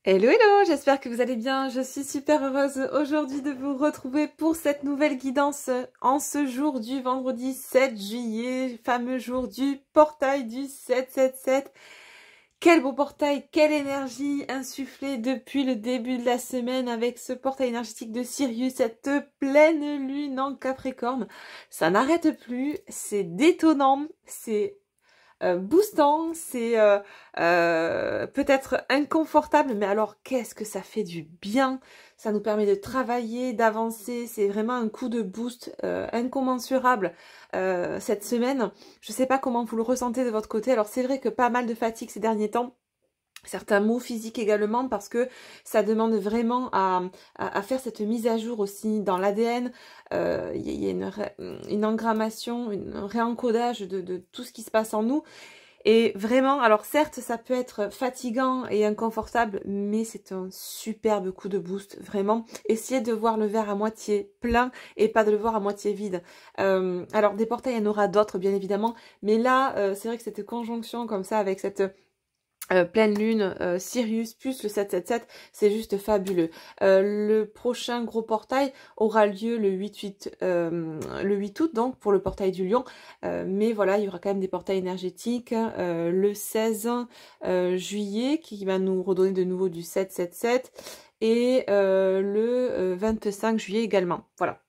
Hello, hello, j'espère que vous allez bien. Je suis super heureuse aujourd'hui de vous retrouver pour cette nouvelle guidance en ce jour du vendredi 7 juillet, fameux jour du portail du 777. Quel beau portail, quelle énergie insufflée depuis le début de la semaine avec ce portail énergétique de Sirius, cette pleine lune en Capricorne. Ça n'arrête plus, c'est détonnant, c'est boostant, c'est peut-être inconfortable, mais alors qu'est-ce que ça fait du bien. Ça nous permet de travailler, d'avancer, c'est vraiment un coup de boost incommensurable cette semaine. Je sais pas comment vous le ressentez de votre côté, alors c'est vrai que pas mal de fatigue ces derniers temps. Certains mots physiques également parce que ça demande vraiment à faire cette mise à jour aussi dans l'ADN. Il y a une engrammation, un réencodage de tout ce qui se passe en nous. Et vraiment, alors certes, ça peut être fatigant et inconfortable, mais c'est un superbe coup de boost, vraiment. Essayez de voir le verre à moitié plein et pas de le voir à moitié vide. Alors des portails, il y en aura d'autres, bien évidemment, mais là, c'est vrai que cette conjonction comme ça avec cette pleine lune, Sirius plus le 777, c'est juste fabuleux. Le prochain gros portail aura lieu le 8 août, donc pour le portail du Lion. Mais voilà, il y aura quand même des portails énergétiques le 16 juillet qui va nous redonner de nouveau du 777 et le 25 juillet également. Voilà.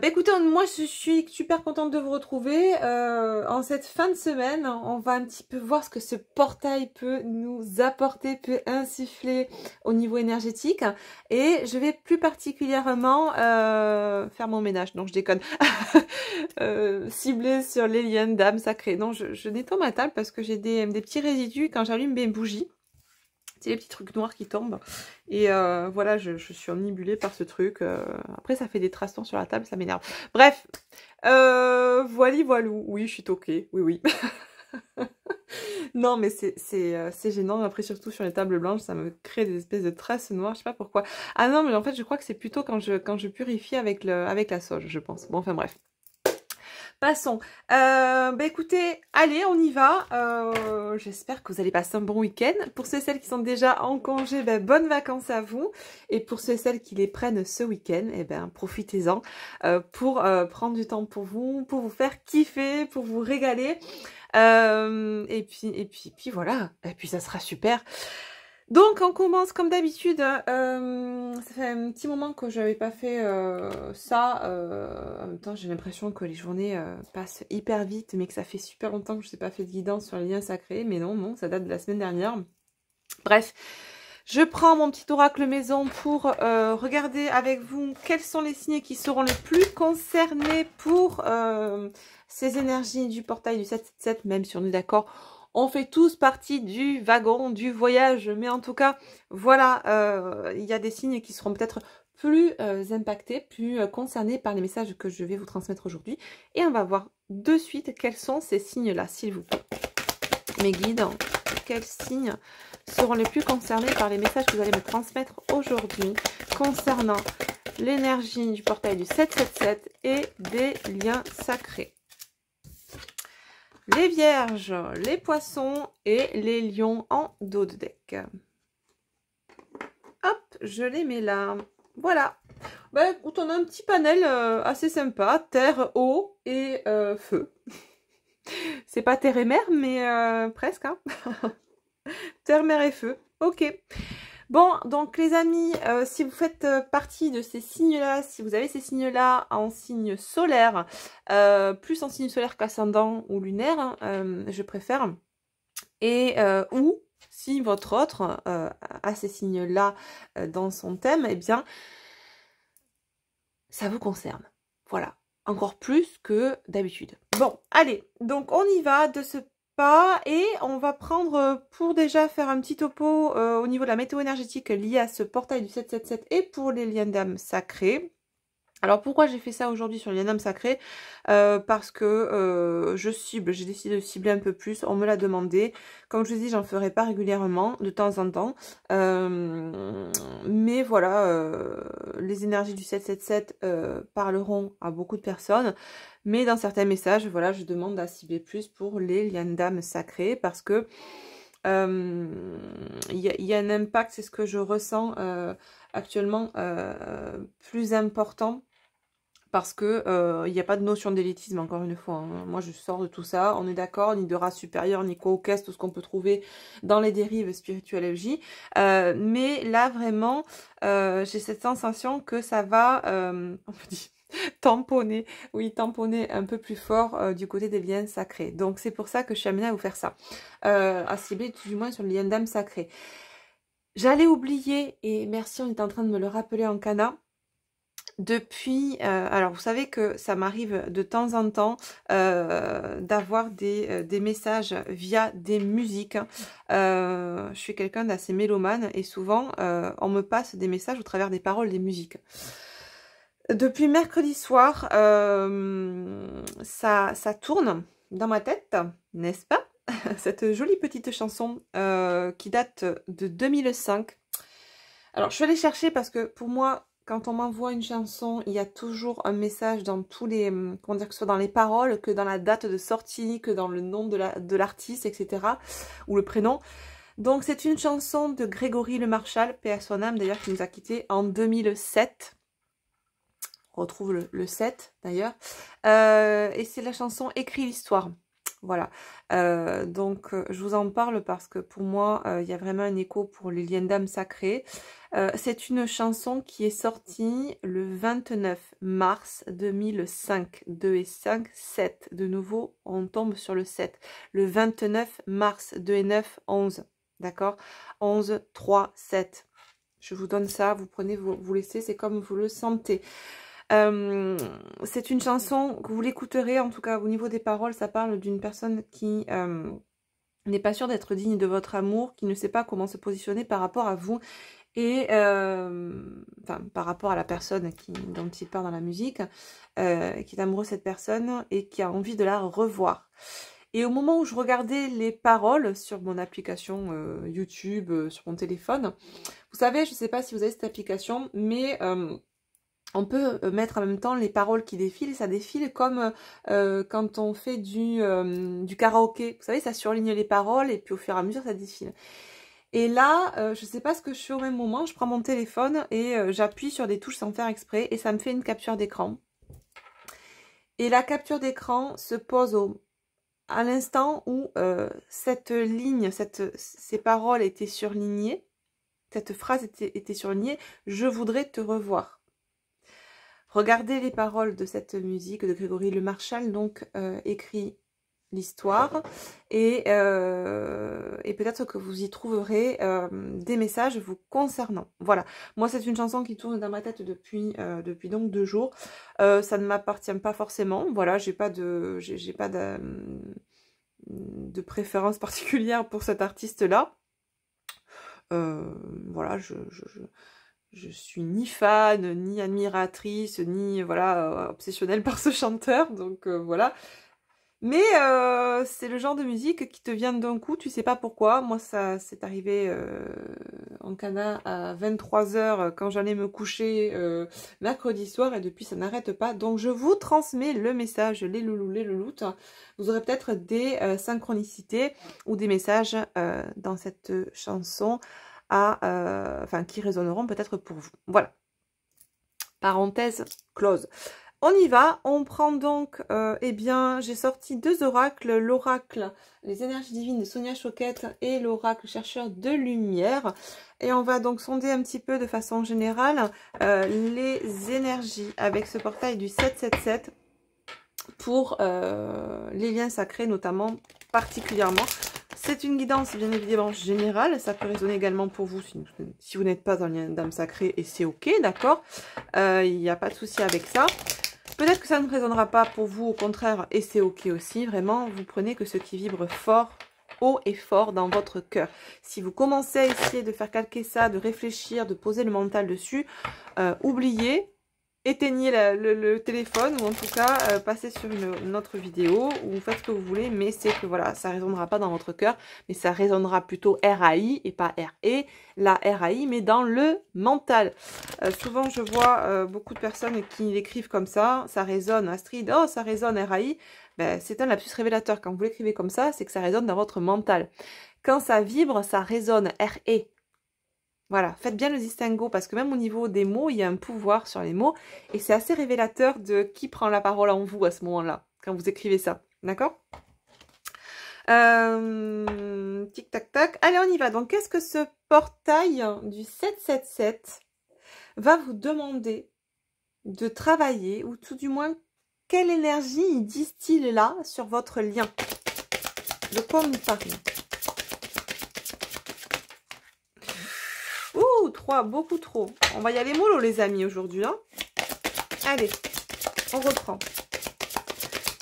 Écoutez, moi je suis super contente de vous retrouver en cette fin de semaine. On va un petit peu voir ce que ce portail peut nous apporter, peut insuffler au niveau énergétique. Et je vais plus particulièrement faire mon ménage, non je déconne, cibler sur les liens d'âme sacrée. Non, je nettoie ma table parce que j'ai des petits résidus quand j'allume mes bougies. C'est les petits trucs noirs qui tombent. Et voilà, je suis ennibulée par ce truc. Après, ça fait des tractions sur la table, ça m'énerve. Bref, voilou. Oui, je suis toquée. Oui, oui. Non, mais c'est gênant. Après, surtout sur les tables blanches, ça me crée des espèces de traces noires. Je sais pas pourquoi. Ah non, mais en fait, je crois que c'est plutôt quand je purifie avec la sauge, je pense. Bon, enfin bref. Passons. Écoutez, allez, on y va. J'espère que vous allez passer un bon week-end. Pour ceux et celles qui sont déjà en congé, bonnes vacances à vous. Et pour ceux et celles qui les prennent ce week-end, profitez-en pour prendre du temps pour vous faire kiffer, pour vous régaler. Et puis voilà. Et puis ça sera super. Donc on commence comme d'habitude, ça fait un petit moment que je n'avais pas fait ça, en même temps j'ai l'impression que les journées passent hyper vite mais que ça fait super longtemps que je n'ai pas fait de guidance sur les liens sacrés, mais non, ça date de la semaine dernière. Bref, je prends mon petit oracle maison pour regarder avec vous quels sont les signes qui seront les plus concernés pour ces énergies du portail du 777, même si on est d'accord. On fait tous partie du wagon, du voyage, mais en tout cas, voilà, il y a des signes qui seront peut-être plus impactés, plus concernés par les messages que je vais vous transmettre aujourd'hui. Et on va voir de suite quels sont ces signes-là, s'il vous plaît. Mes guides, quels signes seront les plus concernés par les messages que vous allez me transmettre aujourd'hui concernant l'énergie du portail du 777 et des liens sacrés. Les vierges, les poissons et les lions en dos de deck. Hop, je les mets là. Voilà. Écoute, on a un petit panel assez sympa. Terre, eau et feu. C'est pas terre et mer, mais presque. Hein. Terre, mer et feu. Ok. Bon, donc les amis, si vous faites partie de ces signes-là, si vous avez ces signes-là en signe solaire, plus en signe solaire qu'ascendant ou lunaire, je préfère, et ou si votre autre a ces signes-là dans son thème, eh bien, ça vous concerne. Voilà, encore plus que d'habitude. Bon, allez, donc on y va de ce pas et on va prendre pour déjà faire un petit topo au niveau de la météo énergétique liée à ce portail du 777 et pour les liens d'âme sacrés. Alors pourquoi j'ai fait ça aujourd'hui sur les liens d'âme sacrés? Parce que j'ai décidé de cibler un peu plus, on me l'a demandé. Comme je vous dis, j'en ferai pas régulièrement, de temps en temps. Mais voilà, les énergies du 777 parleront à beaucoup de personnes. Mais dans certains messages, voilà, je demande à cibler plus pour les liens d'âme sacrés parce que il y a un impact, c'est ce que je ressens actuellement, plus important. Parce que il n'y a pas de notion d'élitisme, encore une fois. Hein. Moi, je sors de tout ça. On est d'accord, ni de race supérieure, ni quoi au caisse, tout ce qu'on peut trouver dans les dérives spirituologie. Mais là, vraiment, j'ai cette sensation que ça va, on me dit, tamponner, oui, tamponner un peu plus fort du côté des liens sacrés. Donc, c'est pour ça que je suis amenée à vous faire ça. À cibler, tout du moins, sur le lien d'âme sacré. J'allais oublier, et merci, on est en train de me le rappeler en cana. Depuis, alors vous savez que ça m'arrive de temps en temps d'avoir des messages via des musiques. Je suis quelqu'un d'assez mélomane et souvent on me passe des messages au travers des paroles des musiques. Depuis mercredi soir, ça tourne dans ma tête, n'est-ce pas? Cette jolie petite chanson qui date de 2005. Alors je suis allée chercher parce que pour moi, quand on m'envoie une chanson, il y a toujours un message dans tous les, comment dire, que ce soit dans les paroles, que dans la date de sortie, que dans le nom de l'artiste, etc. Ou le prénom. Donc c'est une chanson de Grégory Le Marchal, paix à son âme d'ailleurs, qui nous a quittés en 2007. On retrouve le 7 d'ailleurs. Et c'est la chanson Écrit l'histoire. Voilà, donc je vous en parle parce que pour moi, il y a vraiment un écho pour les liens d'âme sacrés. C'est une chanson qui est sortie le 29 mars 2005. 2 et 5, 7. De nouveau, on tombe sur le 7. Le 29 mars, 2 et 9, 11. D'accord? 11, 3, 7. Je vous donne ça, vous prenez, vous laissez, c'est comme vous le sentez. C'est une chanson que vous l'écouterez, en tout cas au niveau des paroles, ça parle d'une personne qui n'est pas sûre d'être digne de votre amour, qui ne sait pas comment se positionner par rapport à vous et enfin par rapport à la personne dont il parle dans la musique, qui est amoureux de cette personne et qui a envie de la revoir. Et au moment où je regardais les paroles sur mon application YouTube, sur mon téléphone, vous savez, je ne sais pas si vous avez cette application, mais on peut mettre en même temps les paroles qui défilent, et ça défile comme quand on fait du karaoké. Vous savez, ça surligne les paroles et puis au fur et à mesure, ça défile. Et là, je ne sais pas ce que je fais au même moment, je prends mon téléphone et j'appuie sur des touches sans faire exprès et ça me fait une capture d'écran. Et la capture d'écran se pose à l'instant où cette ligne, ces paroles étaient surlignées, cette phrase était surlignée, je voudrais te revoir. Regardez les paroles de cette musique de Grégory Le Marchal, donc écrit l'histoire, et peut-être que vous y trouverez des messages vous concernant. Voilà, moi c'est une chanson qui tourne dans ma tête depuis donc 2 jours. Ça ne m'appartient pas forcément, voilà, j'ai pas de préférence particulière pour cet artiste-là. Voilà, je suis ni fan, ni admiratrice, ni voilà obsessionnelle par ce chanteur, donc voilà. Mais c'est le genre de musique qui te vient d'un coup, tu sais pas pourquoi. Moi, ça c'est arrivé en Cana à 23 h quand j'allais me coucher mercredi soir, et depuis ça n'arrête pas. Donc je vous transmets le message, les loulous, les louloutes. Vous aurez peut-être des synchronicités ou des messages dans cette chanson enfin, qui résonneront peut-être pour vous. Voilà. Parenthèse close. On y va, on prend donc, eh bien, j'ai sorti 2 oracles, l'oracle Les énergies divines de Sonia Choquette et l'oracle chercheur de lumière. Et on va donc sonder un petit peu de façon générale les énergies avec ce portail du 777 pour les liens sacrés notamment, particulièrement. C'est une guidance bien évidemment générale, ça peut résonner également pour vous si vous n'êtes pas dans le lien d'âme sacrée, et c'est ok, d'accord, il n'y a pas de souci avec ça. Peut-être que ça ne résonnera pas pour vous, au contraire, et c'est ok aussi, vraiment, vous prenez que ce qui vibre fort, haut et fort dans votre cœur. Si vous commencez à essayer de faire calquer ça, de réfléchir, de poser le mental dessus, oubliez. Éteignez le téléphone, ou en tout cas passez sur une autre vidéo, ou faites ce que vous voulez, mais c'est que voilà, ça ne résonnera pas dans votre cœur, mais ça résonnera plutôt RAI et pas RE, la RAI, mais dans le mental. Souvent je vois beaucoup de personnes qui l'écrivent comme ça résonne Astrid, oh ça résonne RAI, ben, c'est un lapsus révélateur. Quand vous l'écrivez comme ça, c'est que ça résonne dans votre mental. Quand ça vibre, ça résonne, R-E. Voilà, faites bien le distinguo parce que même au niveau des mots, il y a un pouvoir sur les mots et c'est assez révélateur de qui prend la parole en vous à ce moment-là, quand vous écrivez ça, d'accord? Tic tac tac, allez on y va. Donc qu'est-ce que ce portail du 777 va vous demander de travailler ou tout du moins quelle énergie il distille là sur votre lien? De quoi on nous parle? Ouh, 3, beaucoup trop. On va y aller mollo les amis aujourd'hui. Hein. Allez, on reprend.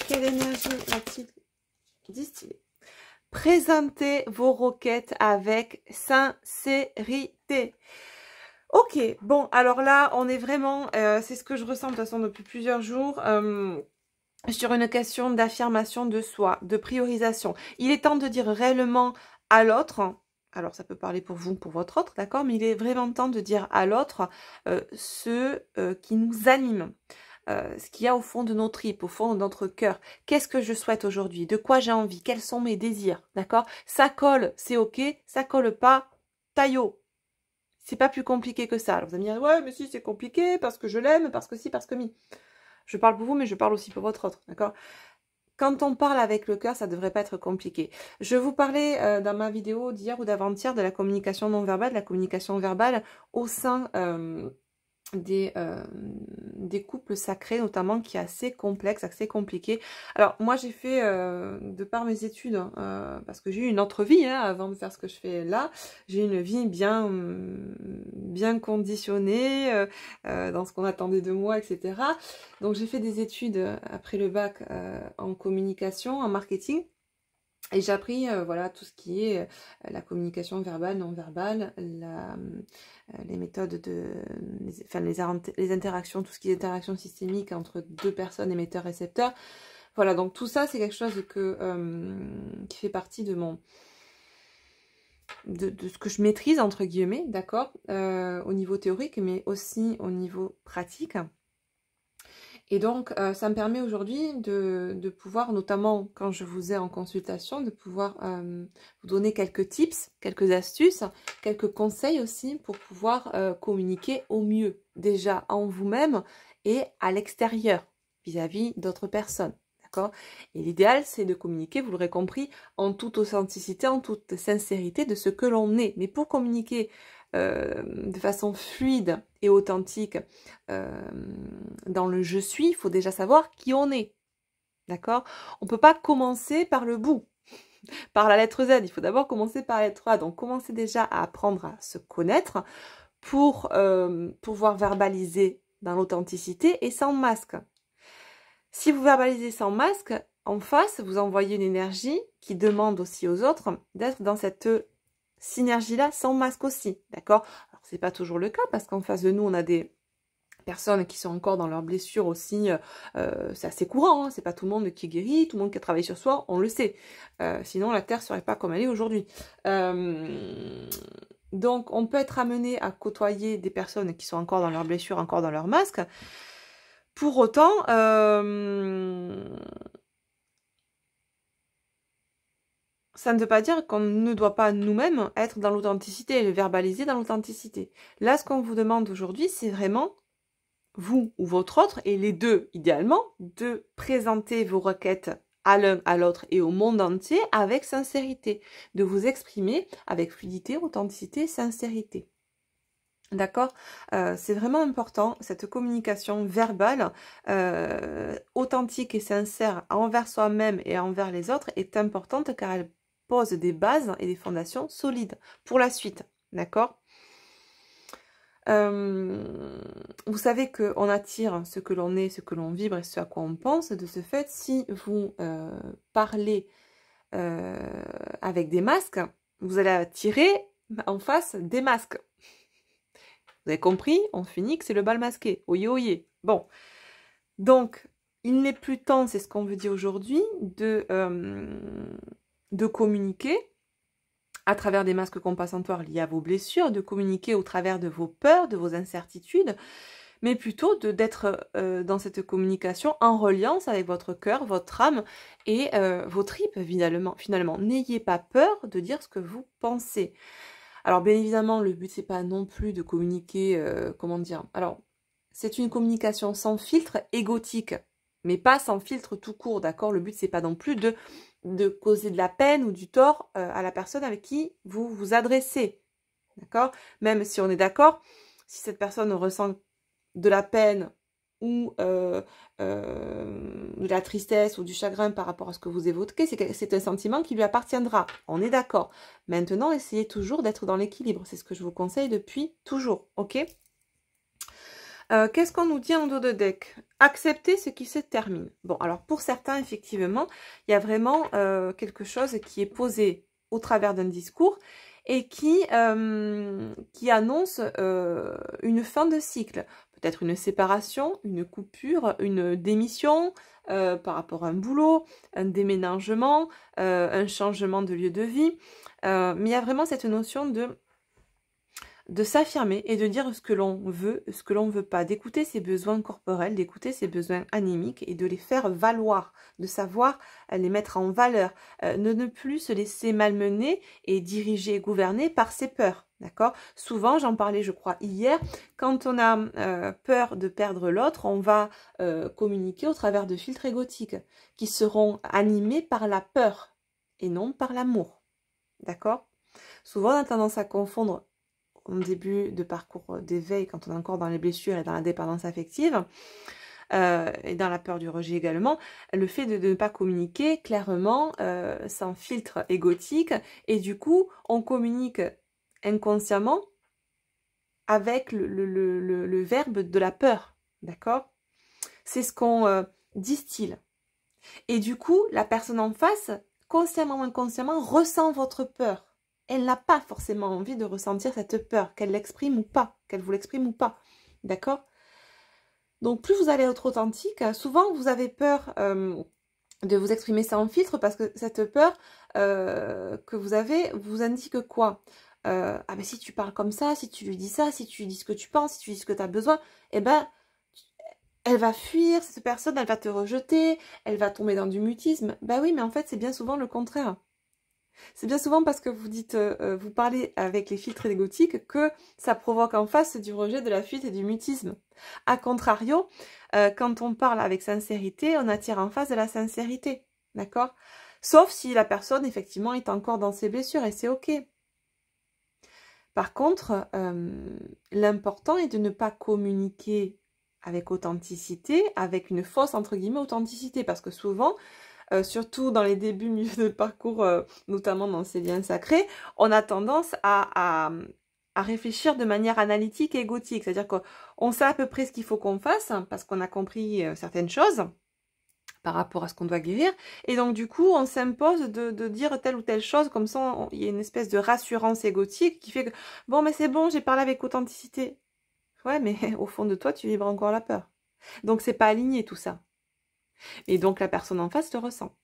Quelle énergie a-t-il distillé? Présentez vos requêtes avec sincérité. Ok, bon, alors là, on est vraiment, c'est ce que je ressens de toute façon depuis plusieurs jours, sur une question d'affirmation de soi, de priorisation. Il est temps de dire réellement à l'autre, alors ça peut parler pour vous, pour votre autre, d'accord, mais il est vraiment temps de dire à l'autre ce qui nous anime. Ce qu'il y a au fond de nos tripes, au fond de notre cœur. Qu'est-ce que je souhaite aujourd'hui? De quoi j'ai envie? Quels sont mes désirs? D'accord? Ça colle, c'est ok. Ça colle pas, taillot. C'est pas plus compliqué que ça. Alors vous allez me dire, ouais, mais si, c'est compliqué, parce que je l'aime, parce que si, parce que mi. Je parle pour vous, mais je parle aussi pour votre autre, d'accord? Quand on parle avec le cœur, ça devrait pas être compliqué. Je vous parlais dans ma vidéo d'hier ou d'avant-hier de la communication non verbale, de la communication verbale au sein des couples sacrés notamment, qui est assez complexe, assez compliqué. Alors moi j'ai fait de par mes études, parce que j'ai eu une autre vie avant de faire ce que je fais là, j'ai eu une vie bien conditionnée dans ce qu'on attendait de moi, etc. Donc j'ai fait des études après le bac en communication, en marketing. Et j'ai appris voilà, tout ce qui est la communication verbale, non verbale, les méthodes les interactions, tout ce qui est interaction systémique entre deux personnes, émetteurs-récepteurs. Voilà, donc tout ça, c'est quelque chose qui fait partie de ce que je maîtrise, entre guillemets, d'accord, au niveau théorique, mais aussi au niveau pratique. Et donc, ça me permet aujourd'hui de pouvoir, notamment quand je vous ai en consultation, de pouvoir vous donner quelques tips, quelques astuces, quelques conseils aussi pour pouvoir communiquer au mieux, déjà en vous-même et à l'extérieur, vis-à-vis d'autres personnes. Et l'idéal, c'est de communiquer, vous l'aurez compris, en toute authenticité, en toute sincérité de ce que l'on est. Mais pour communiquer de façon fluide et authentique dans le je suis, il faut déjà savoir qui on est. D'accord? On ne peut pas commencer par le bout, par la lettre Z. Il faut d'abord commencer par la lettre A. Donc, commencez déjà à apprendre à se connaître pour pouvoir verbaliser dans l'authenticité et sans masque. Si vous verbalisez sans masque, en face, vous envoyez une énergie qui demande aussi aux autres d'être dans cette synergie-là sans masque aussi, d'accord? Alors, c'est pas toujours le cas parce qu'en face de nous, on a des personnes qui sont encore dans leurs blessures aussi. C'est assez courant, hein, c'est pas tout le monde qui guérit, tout le monde qui a travaillé sur soi, on le sait. Sinon, la Terre serait pas comme elle est aujourd'hui. Donc, on peut être amené à côtoyer des personnes qui sont encore dans leurs blessures, encore dans leur masque. Pour autant, ça ne veut pas dire qu'on ne doit pas nous-mêmes être dans l'authenticité et le verbaliser dans l'authenticité. Là, ce qu'on vous demande aujourd'hui, c'est vraiment, vous ou votre autre, et les deux idéalement, de présenter vos requêtes à l'un, à l'autre et au monde entier avec sincérité, de vous exprimer avec fluidité, authenticité, sincérité. D'accord, c'est vraiment important, cette communication verbale, authentique et sincère envers soi-même et envers les autres est importante car elle pose des bases et des fondations solides pour la suite. D'accord, vous savez qu'on attire ce que l'on est, ce que l'on vibre et ce à quoi on pense. De ce fait, si vous parlez avec des masques, vous allez attirer en face des masques. Vous avez compris? On finit que c'est le bal masqué. Oyez, oyez. Bon. Donc, il n'est plus temps, c'est ce qu'on veut dire aujourd'hui, de communiquer à travers des masques compensatoires liés à vos blessures, de communiquer au travers de vos peurs, de vos incertitudes, mais plutôt d'être dans cette communication en reliance avec votre cœur, votre âme et vos tripes, finalement. N'ayez pas peur de dire ce que vous pensez. Alors, bien évidemment, le but, c'est pas non plus de communiquer, comment dire. Alors, c'est une communication sans filtre, égotique, mais pas sans filtre tout court, d'accord? Le but, c'est pas non plus de causer de la peine ou du tort à la personne avec qui vous vous adressez, d'accord? Même si on est d'accord, si cette personne ressent de la peine ou de la tristesse ou du chagrin par rapport à ce que vous évoquez, c'est un sentiment qui lui appartiendra. On est d'accord. Maintenant, essayez toujours d'être dans l'équilibre. C'est ce que je vous conseille depuis toujours, ok? Qu'est-ce qu'on nous dit en dos de deck? Accepter ce qui se termine. Bon, alors pour certains, effectivement, il y a vraiment quelque chose qui est posé au travers d'un discours et qui annonce une fin de cycle. Peut-être une séparation, une coupure, une démission par rapport à un boulot, un déménagement, un changement de lieu de vie. Mais il y a vraiment cette notion de s'affirmer et de dire ce que l'on veut, ce que l'on ne veut pas, d'écouter ses besoins corporels, d'écouter ses besoins animiques et de les faire valoir, de savoir les mettre en valeur, ne plus se laisser malmener et diriger et gouverner par ses peurs. D'accord? Souvent, j'en parlais, je crois, hier, quand on a peur de perdre l'autre, on va communiquer au travers de filtres égotiques qui seront animés par la peur et non par l'amour. D'accord? Souvent, on a tendance à confondre en début de parcours d'éveil, quand on est encore dans les blessures et dans la dépendance affective, et dans la peur du rejet également, le fait de ne pas communiquer clairement, sans filtre égotique, et du coup, on communique inconsciemment avec le verbe de la peur, d'accord? C'est ce qu'on distille. Et du coup, la personne en face, consciemment ou inconsciemment, ressent votre peur. Elle n'a pas forcément envie de ressentir cette peur, qu'elle l'exprime ou pas, qu'elle vous l'exprime ou pas, d'accord? Donc plus vous allez être authentique, souvent vous avez peur de vous exprimer sans filtre parce que cette peur que vous avez vous indique quoi? Ah ben si tu parles comme ça, si tu lui dis ça, si tu lui dis ce que tu penses, si tu lui dis ce que tu as besoin, eh ben elle va fuir, cette personne, elle va te rejeter, elle va tomber dans du mutisme. Bah oui, mais en fait c'est bien souvent le contraire. C'est bien souvent parce que vous dites, vous parlez avec les filtres égotiques que ça provoque en face du rejet, de la fuite et du mutisme. A contrario, quand on parle avec sincérité, on attire en face de la sincérité, d'accord? Sauf si la personne, effectivement, est encore dans ses blessures et c'est ok. Par contre, l'important est de ne pas communiquer avec authenticité, avec une fausse, entre guillemets, authenticité, parce que souvent, surtout dans les débuts, milieu de parcours, notamment dans ces liens sacrés, on a tendance à réfléchir de manière analytique et égotique. C'est-à-dire qu'on sait à peu près ce qu'il faut qu'on fasse, hein, parce qu'on a compris certaines choses par rapport à ce qu'on doit guérir. Et donc, du coup, on s'impose de dire telle ou telle chose, comme ça, il y a une espèce de rassurance égotique qui fait que, bon, mais c'est bon, j'ai parlé avec authenticité. Ouais, mais au fond de toi, tu vibres encore la peur. Donc, c'est pas aligné tout ça. Et donc, la personne en face le ressent.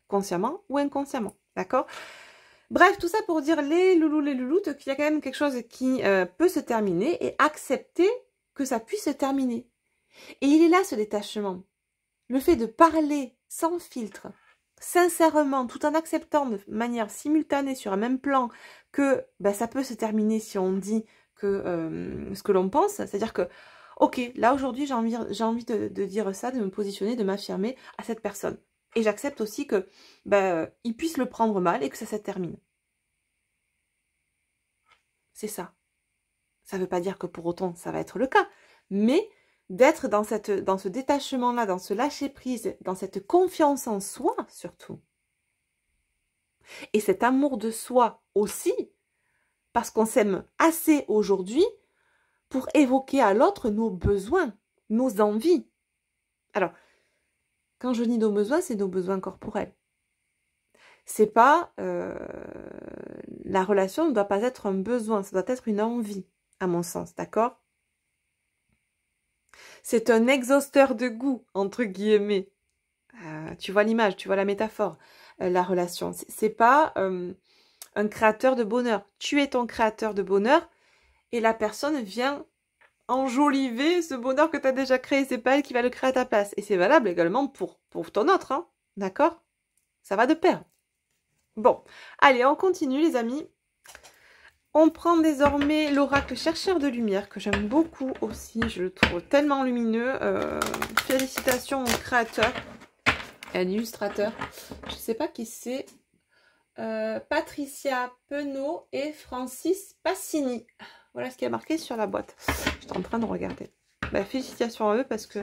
Consciemment ou inconsciemment. D'accord? Bref, tout ça pour dire les louloutes, qu'il y a quand même quelque chose qui peut se terminer et accepter que ça puisse se terminer. Et il est là ce détachement. Le fait de parler sans filtre, sincèrement, tout en acceptant de manière simultanée sur un même plan que ça peut se terminer si on dit que ce que l'on pense. C'est-à-dire que ok, là aujourd'hui j'ai envie de dire ça, de me positionner, de m'affirmer à cette personne. Et j'accepte aussi que il puisse le prendre mal et que ça se termine. C'est ça. Ça ne veut pas dire que pour autant ça va être le cas, mais d'être dans ce détachement-là, dans ce lâcher-prise, dans cette confiance en soi surtout. Et cet amour de soi aussi, parce qu'on s'aime assez aujourd'hui pour évoquer à l'autre nos besoins, nos envies. Alors, quand je dis nos besoins, c'est nos besoins corporels. C'est pas... la relation ne doit pas être un besoin, ça doit être une envie, à mon sens, d'accord? C'est un exhausteur de goût, entre guillemets. Tu vois l'image, tu vois la métaphore, la relation. C'est pas un créateur de bonheur. Tu es ton créateur de bonheur et la personne vient enjoliver ce bonheur que tu as déjà créé. C'est pas elle qui va le créer à ta place. Et c'est valable également pour ton autre, hein, d'accord? Ça va de pair. Bon, allez, on continue les amis. On prend désormais l'oracle chercheur de lumière, que j'aime beaucoup aussi. Je le trouve tellement lumineux. Félicitations au créateur et à l'illustrateur. Je ne sais pas qui c'est. Patricia Penaud et Francis Passini. Voilà ce qui est marqué sur la boîte. J'étais en train de regarder. Bah, félicitations à eux parce que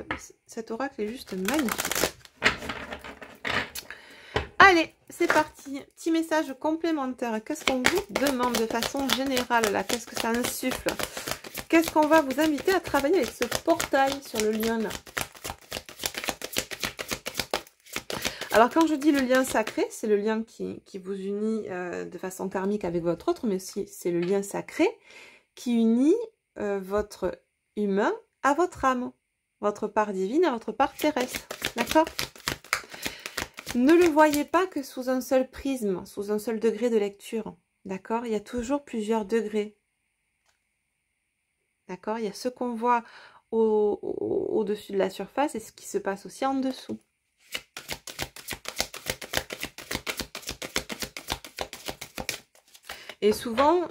cet oracle est juste magnifique. Allez, c'est parti. Petit message complémentaire. Qu'est-ce qu'on vous demande de façon générale là? Qu'est-ce que ça insuffle? Qu'est-ce qu'on va vous inviter à travailler avec ce portail sur le lien là? Alors quand je dis le lien sacré, c'est le lien qui vous unit de façon karmique avec votre autre, mais aussi c'est le lien sacré qui unit votre humain à votre âme, votre part divine à votre part terrestre. D'accord? Ne le voyez pas que sous un seul prisme, sous un seul degré de lecture. D'accord? Il y a toujours plusieurs degrés. D'accord? Il y a ce qu'on voit au-dessus de la surface et ce qui se passe aussi en dessous. Et souvent,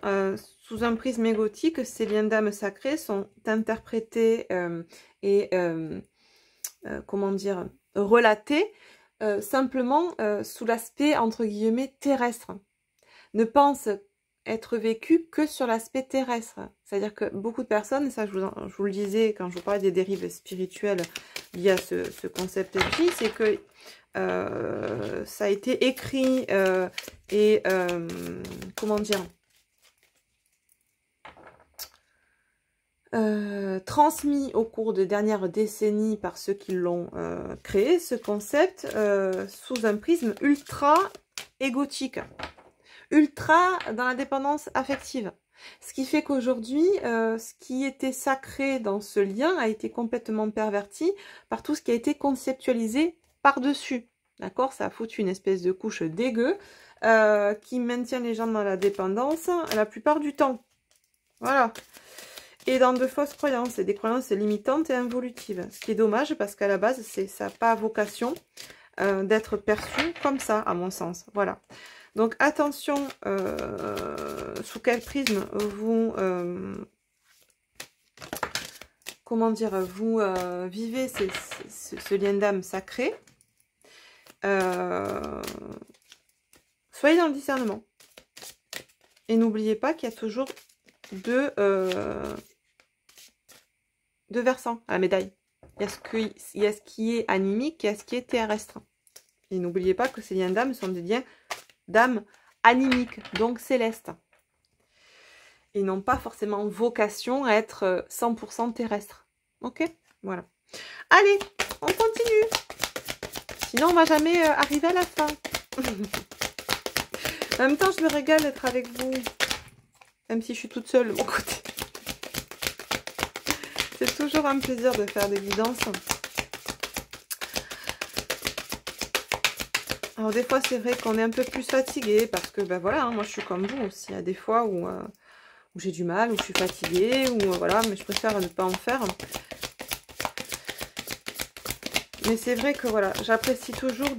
sous un prisme égotique, ces liens d'âme sacrés sont interprétés comment dire, relatés simplement sous l'aspect, entre guillemets, terrestre. Ne pense être vécu que sur l'aspect terrestre. C'est-à-dire que beaucoup de personnes, ça je vous le disais quand je vous parlais des dérives spirituelles liées à ce concept-ci, c'est que ça a été écrit comment dire, transmis au cours des dernières décennies par ceux qui l'ont créé, ce concept, sous un prisme ultra égotique, ultra dans la dépendance affective. Ce qui fait qu'aujourd'hui, ce qui était sacré dans ce lien a été complètement perverti par tout ce qui a été conceptualisé par-dessus. D'accord? Ça a foutu une espèce de couche dégueu qui maintient les gens dans la dépendance la plupart du temps. Voilà. Et dans de fausses croyances et des croyances limitantes et involutives. Ce qui est dommage parce qu'à la base, ça n'a pas vocation d'être perçu comme ça, à mon sens. Voilà. Donc attention, sous quel prisme vous, comment dire, vous vivez ce lien d'âme sacré. Soyez dans le discernement. Et n'oubliez pas qu'il y a toujours deux versants à la médaille. Il y a ce qui est animique et il y a ce qui est terrestre. Et n'oubliez pas que ces liens d'âme sont des liens d'âme animique, donc céleste. Ils n'ont pas forcément vocation à être 100% terrestre. Ok? Voilà. Allez, on continue. Sinon, on ne va jamais arriver à la fin. En même temps, je me régale d'être avec vous. Même si je suis toute seule de mon côté. C'est toujours un plaisir de faire des guidances. Alors des fois c'est vrai qu'on est un peu plus fatigué parce que ben voilà, hein, moi je suis comme vous aussi. Il y a des fois où j'ai du mal, où je suis fatiguée, ou voilà, mais je préfère ne pas en faire. Mais c'est vrai que voilà, j'apprécie toujours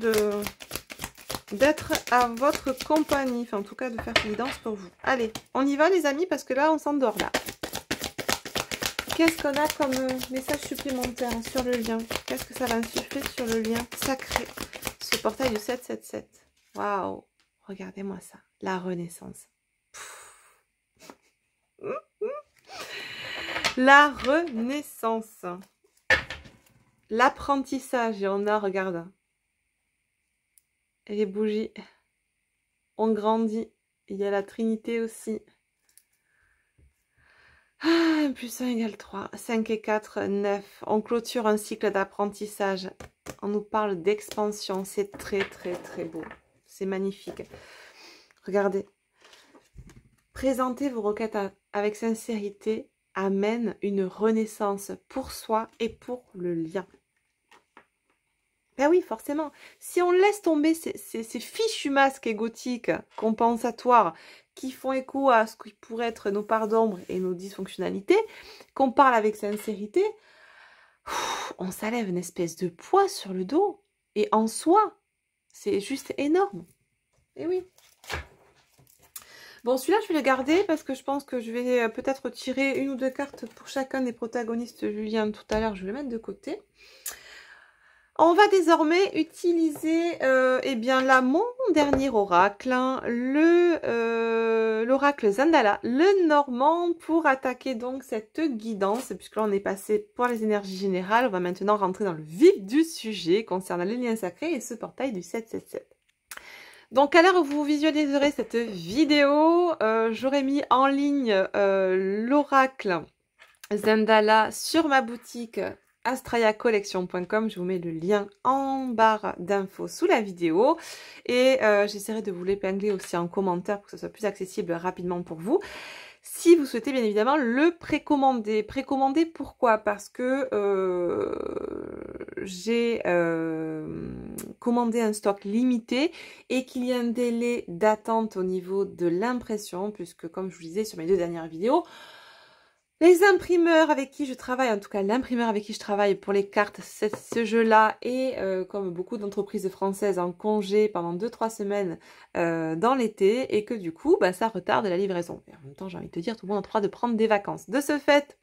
d'être à votre compagnie, enfin en tout cas de faire une guidance pour vous. Allez, on y va les amis parce que là on s'endort là. Qu'est-ce qu'on a comme message supplémentaire sur le lien? Qu'est-ce que ça va insuffler sur le lien sacré? Ce portail du 777. Waouh! Regardez-moi ça. La renaissance. La renaissance. L'apprentissage. Et on a, regarde. Et les bougies. On grandit. Il y a la Trinité aussi. 1 plus 1 égale 3. 5 et 4, 9. On clôture un cycle d'apprentissage. On nous parle d'expansion. C'est très, très, très beau. C'est magnifique. Regardez. Présentez vos requêtes avec sincérité. Amène une renaissance pour soi et pour le lien. Ben oui, forcément. Si on laisse tomber ces fichus masques égotiques, compensatoires, qui font écho à ce qui pourrait être nos parts d'ombre et nos dysfonctionnalités, qu'on parle avec sincérité, on s'enlève une espèce de poids sur le dos. Et en soi, c'est juste énorme. Et oui. Bon, celui-là, je vais le garder parce que je pense que je vais peut-être tirer une ou deux cartes pour chacun des protagonistes Julien tout à l'heure. Je vais le mettre de côté. On va désormais utiliser, eh bien là, mon dernier oracle, hein, l'oracle Zandala, le Normand, pour attaquer donc cette guidance, puisque là on est passé pour les énergies générales. On va maintenant rentrer dans le vif du sujet concernant les liens sacrés et ce portail du 777. Donc à l'heure où vous visualiserez cette vidéo, j'aurai mis en ligne l'oracle Zandala sur ma boutique astrayacollection.com. Je vous mets le lien en barre d'infos sous la vidéo et j'essaierai de vous l'épingler aussi en commentaire pour que ce soit plus accessible rapidement pour vous. Si vous souhaitez bien évidemment le précommander. Précommander pourquoi? Parce que j'ai commandé un stock limité et qu'il y a un délai d'attente au niveau de l'impression, puisque comme je vous disais sur mes deux dernières vidéos, les imprimeurs avec qui je travaille, en tout cas l'imprimeur avec qui je travaille pour les cartes, ce jeu-là est, comme beaucoup d'entreprises françaises, en congé pendant 2-3 semaines dans l'été et que du coup, bah, ça retarde la livraison. Et en même temps, j'ai envie de te dire, tout le monde a le droit de prendre des vacances. De ce fait,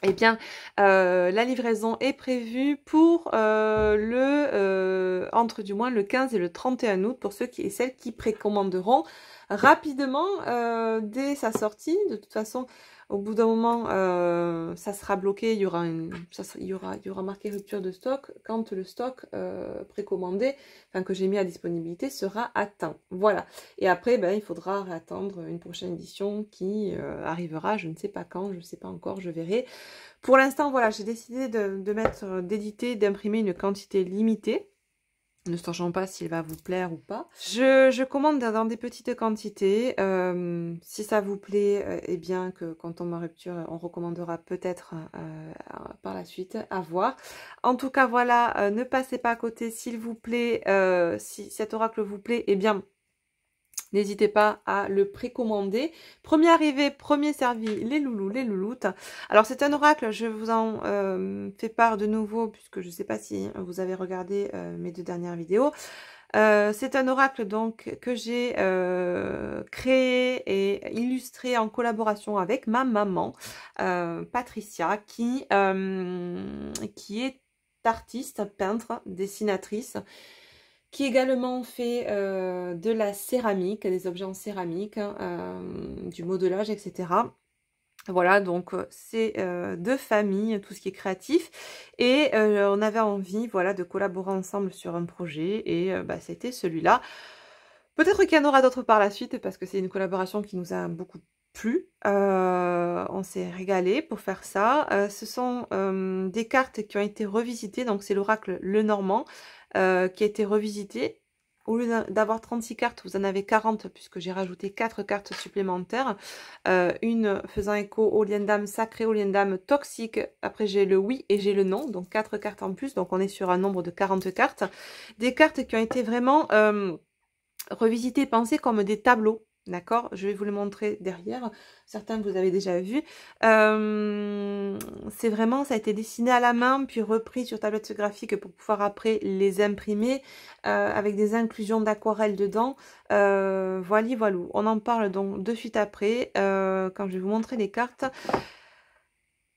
eh bien, la livraison est prévue pour entre du moins le 15 et le 31 août pour ceux et celles qui précommanderont rapidement dès sa sortie. De toute façon, au bout d'un moment, ça sera bloqué, il y aura marqué rupture de stock quand le stock précommandé, enfin que j'ai mis à disponibilité, sera atteint. Voilà. Et après, ben, il faudra attendre une prochaine édition qui arrivera, je ne sais pas quand, je ne sais pas encore, je verrai. Pour l'instant, voilà, j'ai décidé d'éditer, d'imprimer une quantité limitée, ne sachant pas s'il va vous plaire ou pas. Je commande dans des petites quantités. Si ça vous plaît, eh bien que quand on ma rupture, on recommandera peut-être par la suite, à voir. En tout cas, voilà, ne passez pas à côté, s'il vous plaît. Si cet oracle vous plaît, eh bien, n'hésitez pas à le précommander. Premier arrivé, premier servi, les loulous, les louloutes. Alors c'est un oracle, je vous en fais part de nouveau, puisque je ne sais pas si vous avez regardé mes deux dernières vidéos. C'est un oracle donc que j'ai créé et illustré en collaboration avec ma maman, Patricia, qui est artiste, peintre, dessinatrice, qui également fait de la céramique, des objets en céramique, du modelage, etc. Voilà, donc c'est de famille, tout ce qui est créatif. Et on avait envie, voilà, de collaborer ensemble sur un projet. Et bah, c'était celui-là. Peut-être qu'il y en aura d'autres par la suite, parce que c'est une collaboration qui nous a beaucoup plu. On s'est régalé pour faire ça. Ce sont des cartes qui ont été revisitées. Donc c'est l'oracle Le Normand. Qui a été revisité. Au lieu d'avoir 36 cartes, vous en avez 40 puisque j'ai rajouté 4 cartes supplémentaires. Une faisant écho aux liens d'âme sacré, aux liens d'âme toxique. Après j'ai le oui et j'ai le non, donc 4 cartes en plus. Donc on est sur un nombre de 40 cartes. Des cartes qui ont été vraiment revisitées, pensées comme des tableaux. D'accord, je vais vous le montrer derrière. Certains que vous avez déjà vu. C'est vraiment, ça a été dessiné à la main, puis repris sur tablette graphique pour pouvoir après les imprimer avec des inclusions d'aquarelle dedans. Voilà, voilà. On en parle donc de suite après quand je vais vous montrer les cartes.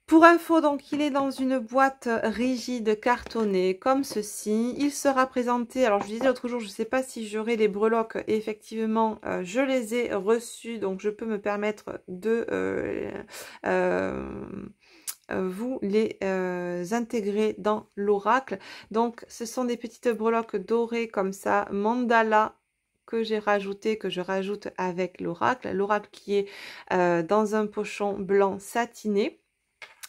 Pour info, donc, il est dans une boîte rigide cartonnée comme ceci. Il sera présenté, alors je disais l'autre jour, je ne sais pas si j'aurai les breloques. Et effectivement, je les ai reçus, donc je peux me permettre de vous les intégrer dans l'oracle. Donc, ce sont des petites breloques dorées comme ça, mandala, que j'ai rajouté, que je rajoute avec l'oracle. L'oracle qui est dans un pochon blanc satiné.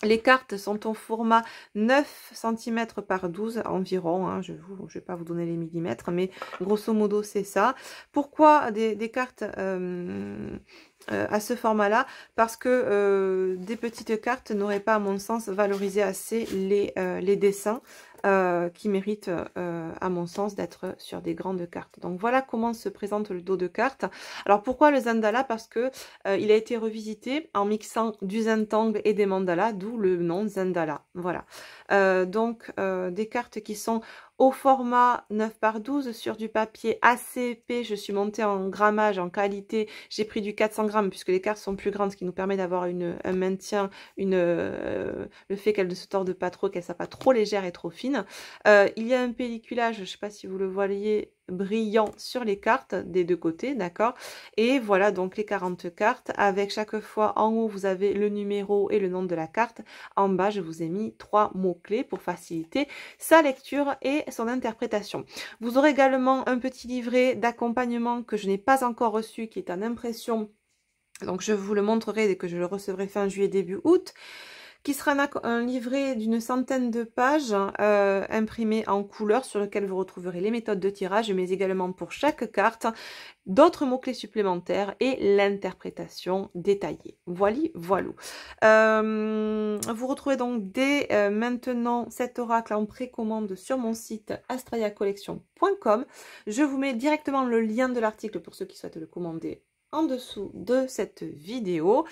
Les cartes sont au format 9 cm par 12 environ, hein. Je ne vais pas vous donner les millimètres, mais grosso modo c'est ça. Pourquoi des cartes à ce format-là? Parce que des petites cartes n'auraient pas, à mon sens, valorisé assez les dessins. qui méritent, à mon sens, d'être sur des grandes cartes. Donc voilà comment se présente le dos de cartes. Alors pourquoi le Zendala? Parce que il a été revisité en mixant du Zentangle et des mandalas, d'où le nom Zendala. Voilà. Donc des cartes qui sont au format 9×12 sur du papier assez épais. Je suis montée en grammage, en qualité. J'ai pris du 400 grammes puisque les cartes sont plus grandes, ce qui nous permet d'avoir un maintien, le fait qu'elles ne se tordent pas trop, qu'elles ne soient pas trop légères et trop fines. Il y a un pelliculage, je ne sais pas si vous le voyez, brillant sur les cartes des deux côtés, d'accord? Et voilà donc les 40 cartes. Avec chaque fois, en haut, vous avez le numéro et le nom de la carte. En bas, je vous ai mis 3 mots-clés pour faciliter sa lecture et son interprétation. Vous aurez également un petit livret d'accompagnement que je n'ai pas encore reçu, qui est en impression. Donc, je vous le montrerai dès que je le recevrai fin juillet, début août, qui sera un livret d'une centaine de pages imprimé en couleur sur lequel vous retrouverez les méthodes de tirage, mais également pour chaque carte, d'autres mots-clés supplémentaires et l'interprétation détaillée. Voilou. Vous retrouvez donc dès maintenant cet oracle en précommande sur mon site astrayacollection.com. Je vous mets directement le lien de l'article pour ceux qui souhaitent le commander en dessous de cette vidéo.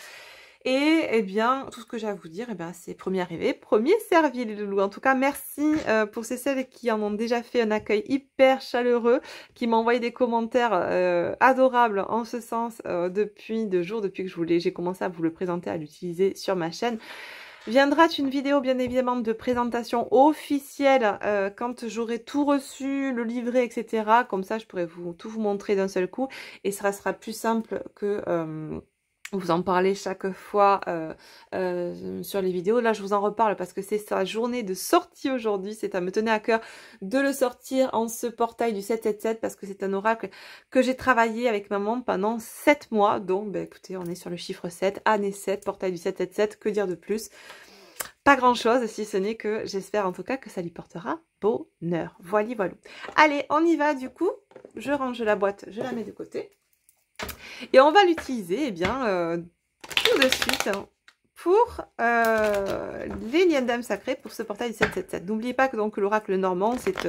Et eh bien, tout ce que j'ai à vous dire, eh bien, c'est premier arrivé, premier servi, les loulous. En tout cas, merci pour celles qui en ont déjà fait un accueil hyper chaleureux, qui m'ont envoyé des commentaires adorables en ce sens depuis que j'ai commencé à vous le présenter, à l'utiliser sur ma chaîne. Viendra une vidéo bien évidemment de présentation officielle quand j'aurai tout reçu, le livret, etc. Comme ça, je pourrai tout vous montrer d'un seul coup et ça sera plus simple que... vous en parlez chaque fois sur les vidéos. Là, je vous en reparle parce que c'est sa journée de sortie aujourd'hui. Ça me tenait à cœur de le sortir en ce portail du 777 parce que c'est un oracle que j'ai travaillé avec maman pendant 7 mois. Donc, ben, écoutez, on est sur le chiffre 7, année 7, portail du 777. Que dire de plus? Pas grand chose, si ce n'est que j'espère en tout cas que ça lui portera bonheur. Voilà. Allez, on y va du coup. Je range la boîte, je la mets de côté. Et on va l'utiliser, eh bien, tout de suite pour les liens d'âme sacrées pour ce portail du 777. N'oubliez pas que donc l'oracle normand, c'est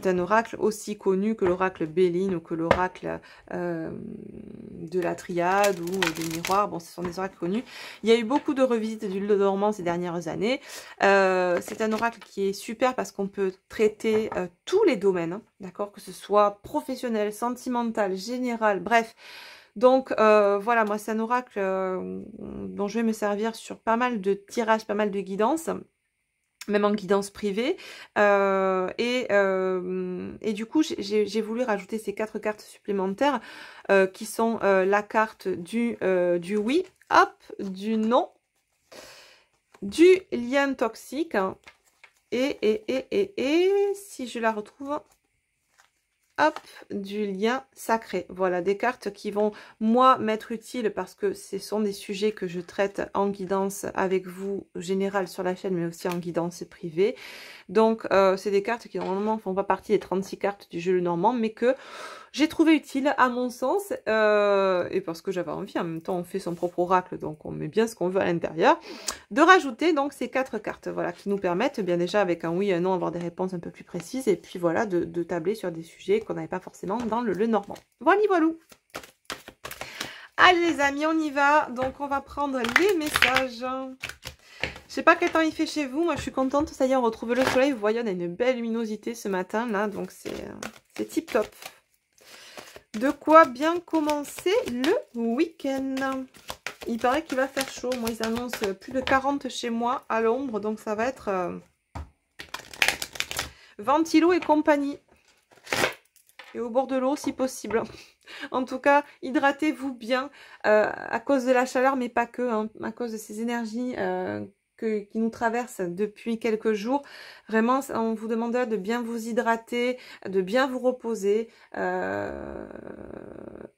un oracle aussi connu que l'oracle Béline ou que l'oracle de la triade ou des miroirs. Bon, ce sont des oracles connus. Il y a eu beaucoup de revisites du normand ces dernières années. C'est un oracle qui est super parce qu'on peut traiter tous les domaines, hein, d'accord, que ce soit professionnel, sentimental, général, bref. Donc voilà, moi c'est un oracle dont je vais me servir sur pas mal de tirages, pas mal de guidances, même en guidance privée. Et du coup, j'ai voulu rajouter ces 4 cartes supplémentaires qui sont la carte du oui, hop, du non, du lien toxique, et si je la retrouve... hop, du lien sacré. Voilà, des cartes qui vont, moi, m'être utiles parce que ce sont des sujets que je traite en guidance avec vous, général sur la chaîne, mais aussi en guidance privée. Donc, c'est des cartes qui, normalement, ne font pas partie des 36 cartes du jeu normand, mais que j'ai trouvé utile, à mon sens, et parce que j'avais envie, en même temps, on fait son propre oracle, donc on met bien ce qu'on veut à l'intérieur, de rajouter donc ces 4 cartes, voilà, qui nous permettent, bien déjà, avec un oui et un non, avoir des réponses un peu plus précises, et puis voilà, de tabler sur des sujets qu'on n'avait pas forcément dans le normand. Voilà. Allez les amis, on y va. Donc on va prendre les messages. Je sais pas quel temps il fait chez vous, moi je suis contente, ça y est, on retrouve le soleil, vous voyez, on a une belle luminosité ce matin, là, donc c'est tip top. De quoi bien commencer le week-end. Il paraît qu'il va faire chaud, moi ils annoncent plus de 40 chez moi à l'ombre, donc ça va être ventilo et compagnie. Et au bord de l'eau si possible. En tout cas, hydratez-vous bien à cause de la chaleur, mais pas que, hein, à cause de ces énergies qui nous traversent depuis quelques jours. Vraiment, on vous demande de bien vous hydrater, de bien vous reposer.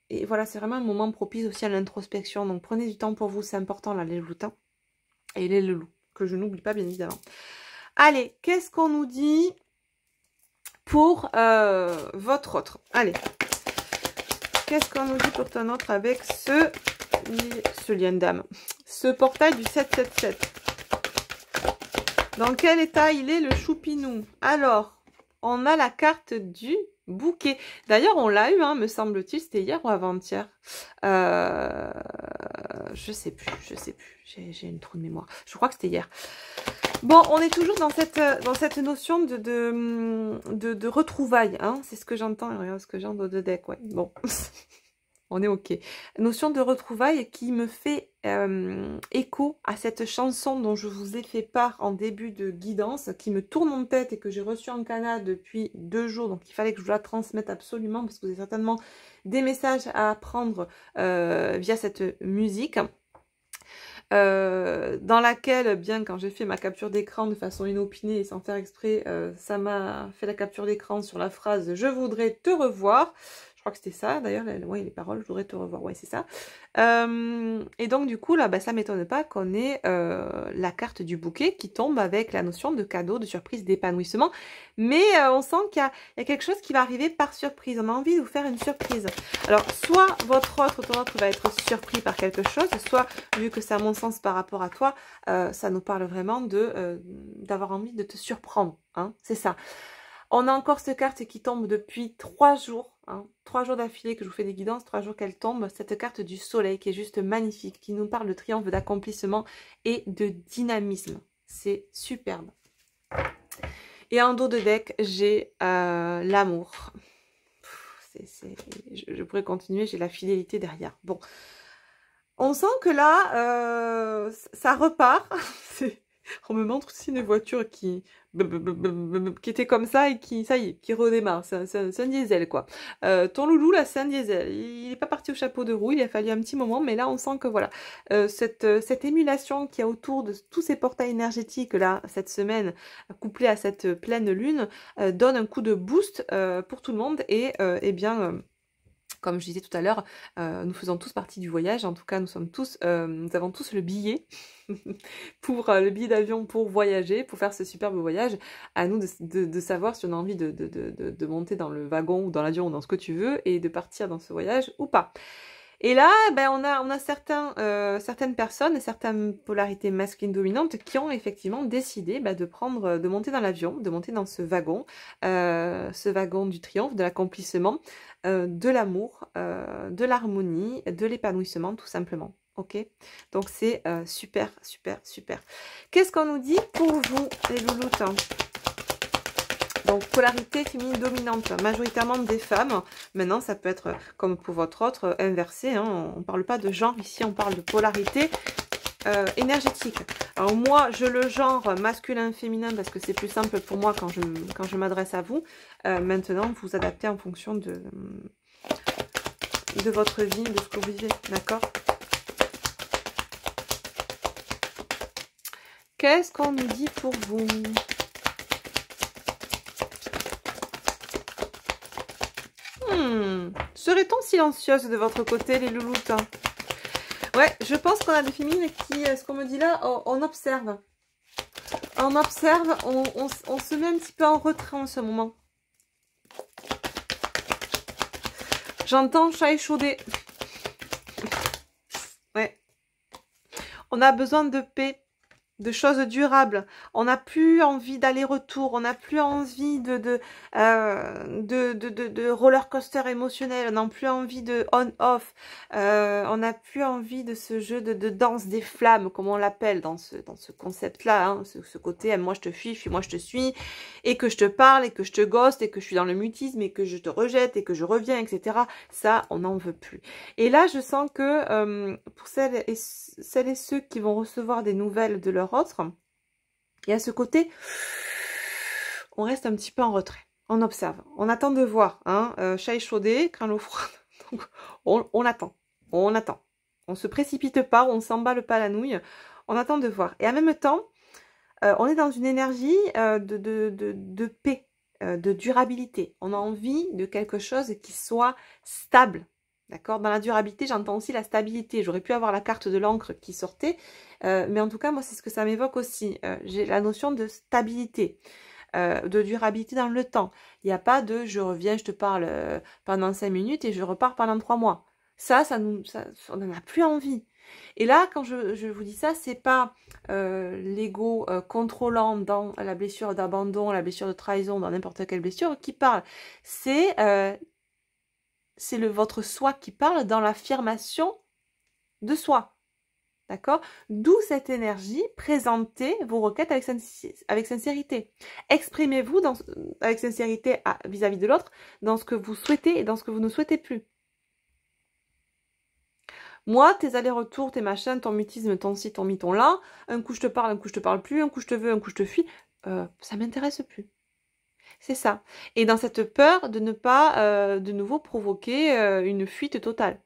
Et voilà, c'est vraiment un moment propice aussi à l'introspection. Donc prenez du temps pour vous, c'est important là, les loutins. Et les loulous, que je n'oublie pas bien évidemment. Allez, qu'est-ce qu'on nous dit pour votre autre? Allez. Qu'est-ce qu'on nous dit pour ton autre avec ce lien d'âme? Ce portail du 777. Dans quel état il est le choupinou? Alors, on a la carte du bouquet. D'ailleurs, on l'a eu, hein, me semble-t-il. C'était hier ou avant-hier? Je sais plus. J'ai une trou de mémoire. Je crois que c'était hier. Bon, on est toujours dans cette notion de retrouvailles. Hein. C'est ce que j'entends. Regarde ce que j'ai de deck. Ouais. Bon. On est OK. Notion de retrouvailles qui me fait écho à cette chanson dont je vous ai fait part en début de guidance, qui me tourne en tête et que j'ai reçue en Canada depuis 2 jours. Donc, il fallait que je vous la transmette absolument parce que vous avez certainement des messages à apprendre via cette musique. Dans laquelle, bien quand j'ai fait ma capture d'écran de façon inopinée et sans faire exprès, ça m'a fait la capture d'écran sur la phrase « Je voudrais te revoir ». Je crois que c'était ça, d'ailleurs, ouais, les paroles, je voudrais te revoir, ouais, c'est ça. Et donc, du coup, là, bah, ça m'étonne pas qu'on ait la carte du bouquet qui tombe avec la notion de cadeau, de surprise, d'épanouissement. Mais on sent qu'il y a quelque chose qui va arriver par surprise. On a envie de vous faire une surprise. Alors, soit votre autre va être surpris par quelque chose, soit, vu que c'est à mon sens par rapport à toi, ça nous parle vraiment d'avoir envie de te surprendre. Hein, c'est ça. On a encore cette carte qui tombe depuis 3 jours, hein, 3 jours d'affilée que je vous fais des guidances, 3 jours qu'elle tombe, cette carte du soleil qui est juste magnifique, qui nous parle de triomphe, d'accomplissement et de dynamisme. C'est superbe. Et en dos de deck, j'ai l'amour. Je pourrais continuer, j'ai la fidélité derrière. Bon, on sent que là, ça repart. On me montre aussi une voiture qui était comme ça et qui, ça y est, qui redémarre. C'est un diesel, quoi. Ton loulou, là, c'est un diesel. Il n'est pas parti au chapeau de roue, il a fallu un petit moment, mais là, on sent que, voilà, cette émulation qu'il y a autour de tous ces portails énergétiques, là, cette semaine, couplée à cette pleine lune, donne un coup de boost pour tout le monde et, eh bien... comme je disais tout à l'heure, nous faisons tous partie du voyage. En tout cas, nous avons tous le billet pour le billet d'avion pour voyager, pour faire ce superbe voyage. À nous de savoir si on a envie de monter dans le wagon ou dans l'avion ou dans ce que tu veux et de partir dans ce voyage ou pas. Et là, ben, on a certaines personnes, certaines polarités masculines dominantes qui ont effectivement décidé de monter dans l'avion, de monter dans ce wagon du triomphe, de l'accomplissement, de l'amour, de l'harmonie, de l'épanouissement tout simplement. Ok, donc c'est super, super, super. Qu'est-ce qu'on nous dit pour vous, les louloutes? Donc, polarité féminine dominante, majoritairement des femmes. Maintenant, ça peut être, comme pour votre autre, inversé. Hein. On ne parle pas de genre ici, on parle de polarité énergétique. Alors, moi, je le genre masculin-féminin parce que c'est plus simple pour moi quand je m'adresse à vous. Maintenant, vous adaptez en fonction de votre vie, de ce que vous vivez. D'accord? Qu'est-ce qu'on nous dit pour vous? Serait-on silencieuse de votre côté, les louloutes? Ouais, je pense qu'on a des féminines qui, ce qu'on me dit là, on observe. On observe, on se met un petit peu en retrait en ce moment. J'entends chat échaudé. Ouais. On a besoin de paix, de choses durables. On n'a plus envie d'aller-retour, on n'a plus envie de roller coaster émotionnel, on n'a plus envie de on-off, on n'a plus envie de ce jeu de danse des flammes, comme on l'appelle dans ce concept-là, hein, ce côté moi je te fuis, moi je te suis, et que je te parle, et que je te ghost, et que je suis dans le mutisme, et que je te rejette, et que je reviens, etc. Ça, on n'en veut plus. Et là, je sens que pour celles et ceux qui vont recevoir des nouvelles de leur autre, et à ce côté, on reste un petit peu en retrait. On observe, on attend de voir. Hein, chat échaudé, craint l'eau froide. Donc, on attend, on attend. On ne se précipite pas, on ne s'emballe pas la nouille. On attend de voir. Et en même temps, on est dans une énergie de paix, de durabilité. On a envie de quelque chose qui soit stable. D'accord? Dans la durabilité, j'entends aussi la stabilité. J'aurais pu avoir la carte de l'encre qui sortait. Mais en tout cas, moi, c'est ce que ça m'évoque aussi. J'ai la notion de stabilité, de durabilité dans le temps. Il n'y a pas de « je reviens, je te parle pendant 5 minutes et je repars pendant 3 mois ». on n'en a plus envie. Et là, quand je vous dis ça, c'est pas l'ego contrôlant dans la blessure d'abandon, la blessure de trahison, dans n'importe quelle blessure qui parle. C'est votre soi qui parle dans l'affirmation de soi. D'accord? D'où cette énergie, présentez vos requêtes avec sincérité. Exprimez-vous avec sincérité vis-à-vis de l'autre dans ce que vous souhaitez et dans ce que vous ne souhaitez plus. Moi, tes allers-retours, tes machins, ton mutisme, ton ci, ton mi, ton là, un coup je te parle, un coup je te parle plus, un coup je te veux, un coup je te fuis, ça m'intéresse plus. C'est ça. Et dans cette peur de ne pas de nouveau provoquer une fuite totale.